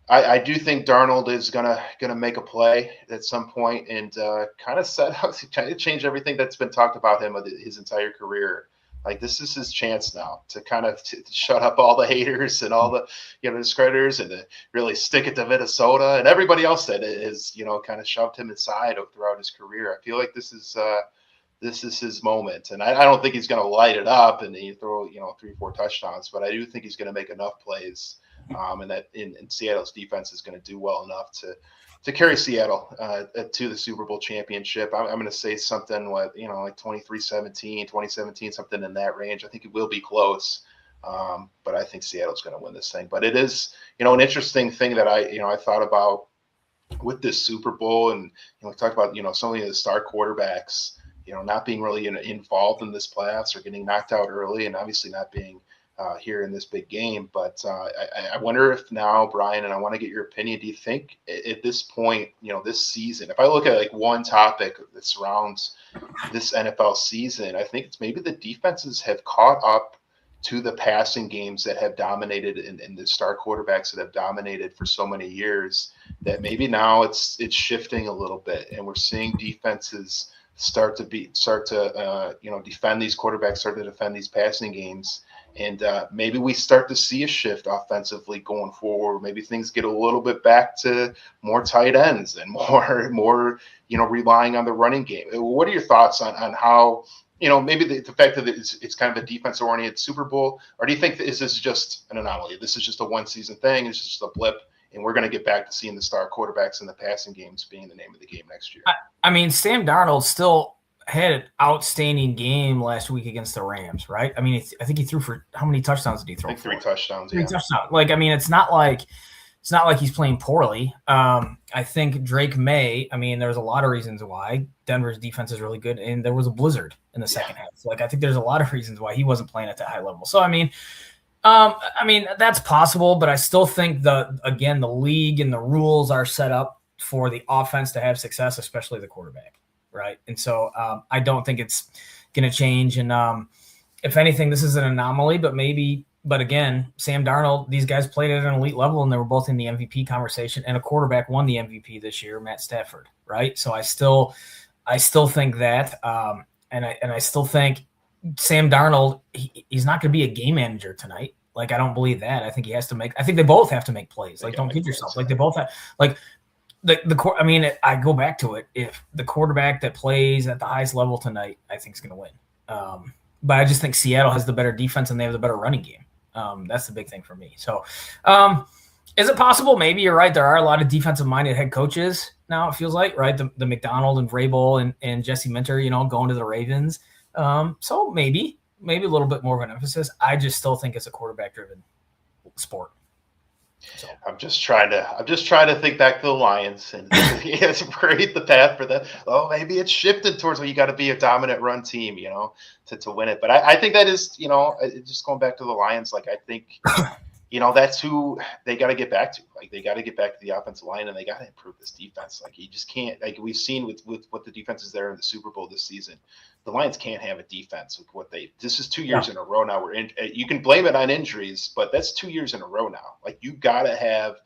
Speaker 1: I do think Darnold is gonna make a play at some point and kind of change everything that's been talked about him his entire career. Like, this is his chance now to kind of to shut up all the haters and all the discreditors and to really stick it to Minnesota and everybody else that is kind of shoved him aside throughout his career. I feel like this is his moment, and I don't think he's going to light it up and he throw 3-4 touchdowns, but I do think he's going to make enough plays. And that in Seattle's defense is going to do well enough to carry Seattle to the Super Bowl championship. I'm going to say something like 23-17, 2017, something in that range. I think it will be close, but I think Seattle's going to win this thing. But it is an interesting thing that I thought about with this Super Bowl, and we talked about some of the star quarterbacks not being really involved in this playoffs or getting knocked out early, and obviously not being here in this big game. But I wonder if now, Brian, and I want to get your opinion, do you think at this point, this season, if I look at like one topic that surrounds this NFL season, I think it's maybe the defenses have caught up to the passing games that have dominated and the star quarterbacks that have dominated for so many years, that maybe now it's shifting a little bit and we're seeing defenses start to defend these quarterbacks, start to defend these passing games. And maybe we start to see a shift offensively going forward. Maybe things get a little bit back to more tight ends and more relying on the running game. What are your thoughts on how, maybe the fact that it's kind of a defense-oriented Super Bowl, or do you think is this just an anomaly? This is just a one-season thing. It's just a blip, and we're going to get back to seeing the star quarterbacks in the passing games being the name of the game next year.
Speaker 2: I mean, Sam Darnold still had an outstanding game last week against the Rams, right? I mean, I think he threw for how many touchdowns did he throw?
Speaker 1: I think 3 touchdowns.
Speaker 2: Three touchdowns. Like, I mean, it's not like he's playing poorly. I think Drake May. I mean, there's a lot of reasons why Denver's defense is really good, and there was a blizzard in the second half. Like, I think there's a lot of reasons why he wasn't playing at that high level. So, I mean, that's possible, but I still think the league and the rules are set up for the offense to have success, especially the quarterback. Right. And so I don't think it's going to change. And if anything, this is an anomaly, but again, Sam Darnold, these guys played at an elite level and they were both in the MVP conversation, and a quarterback won the MVP this year, Matt Stafford. Right. So I still think that. And I still think Sam Darnold, he's not going to be a game manager tonight. Like, I don't believe that. I think they both have to make plays. Like, don't kid yourself. Like, they both have, like, I go back to it. If the quarterback that plays at the highest level tonight, I think is going to win. But I just think Seattle has the better defense and they have the better running game. That's the big thing for me. So, is it possible? Maybe you're right. There are a lot of defensive-minded head coaches now. It feels like, right? The McDonald and Vrabel and Jesse Minter, going to the Ravens. So maybe a little bit more of an emphasis. I just still think it's a quarterback-driven sport. So.
Speaker 1: I'm just trying to think back to the Lions and create the path for that. Oh, maybe it's shifted towards where you got to be a dominant run team, to win it. But I think that is, just going back to the Lions. Like, I think, that's who they got to get back to. Like, they got to get back to the offensive line and they got to improve this defense. Like, you just can't. Like, we've seen with what the defense is there in the Super Bowl this season. The Lions can't have a defense with this is 2 years in a row now. You can blame it on injuries, but that's 2 years in a row now. Like, you gotta have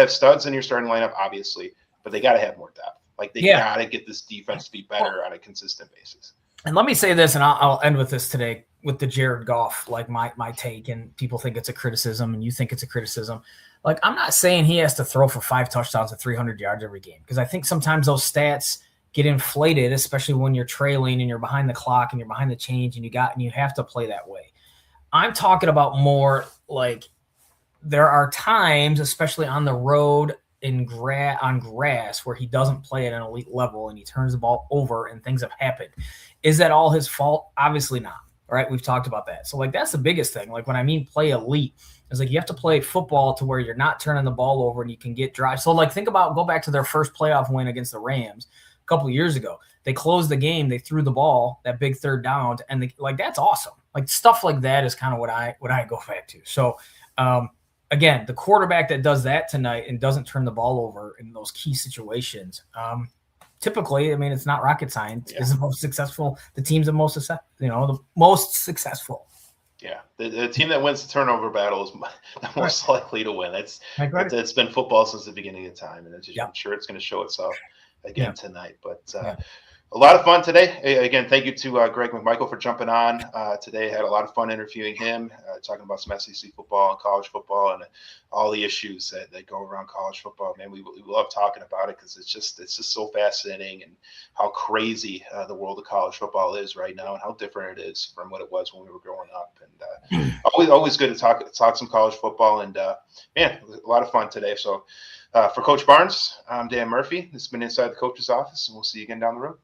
Speaker 1: studs in your starting lineup, obviously, but they gotta have more depth. Like, they gotta get this defense to be better on a consistent basis.
Speaker 2: And let me say this, and I'll end with this today with the Jared Goff, like my take, and people think it's a criticism and you think it's a criticism. Like, I'm not saying he has to throw for 5 touchdowns and 300 yards every game, because I think sometimes those stats get inflated, especially when you're trailing and you're behind the clock and you're behind the change and you have to play that way. I'm talking about more like there are times, especially on the road on grass, where he doesn't play at an elite level and he turns the ball over and things have happened. Is that all his fault? Obviously not. All right. We've talked about that. So, like, that's the biggest thing. Like, when I mean play elite, it's like you have to play football to where you're not turning the ball over and you can get drives. So, like, go back to their first playoff win against the Rams couple of years ago. They closed the game, they threw the ball, that big third down, and that's awesome. Like, stuff like that is kind of what I go back to. So again, the quarterback that does that tonight and doesn't turn the ball over in those key situations, typically, I mean, it's not rocket science. Is the most successful, the team's the most successful.
Speaker 1: Yeah, the team that wins the turnover battle is the most likely to win. It's been football since the beginning of time, and I'm sure it's going to show itself again tonight. But a lot of fun today. Again, thank you to Craig McMichael for jumping on today. Had a lot of fun interviewing him, talking about some SEC football and college football and all the issues that go around college football. Man, we love talking about it because it's just so fascinating, and how crazy the world of college football is right now and how different it is from what it was when we were growing up. And always good to talk some college football. And man, a lot of fun today. So for Coach Barnes, I'm Dan Murphy. This has been Inside the Coach's Office, and we'll see you again down the road.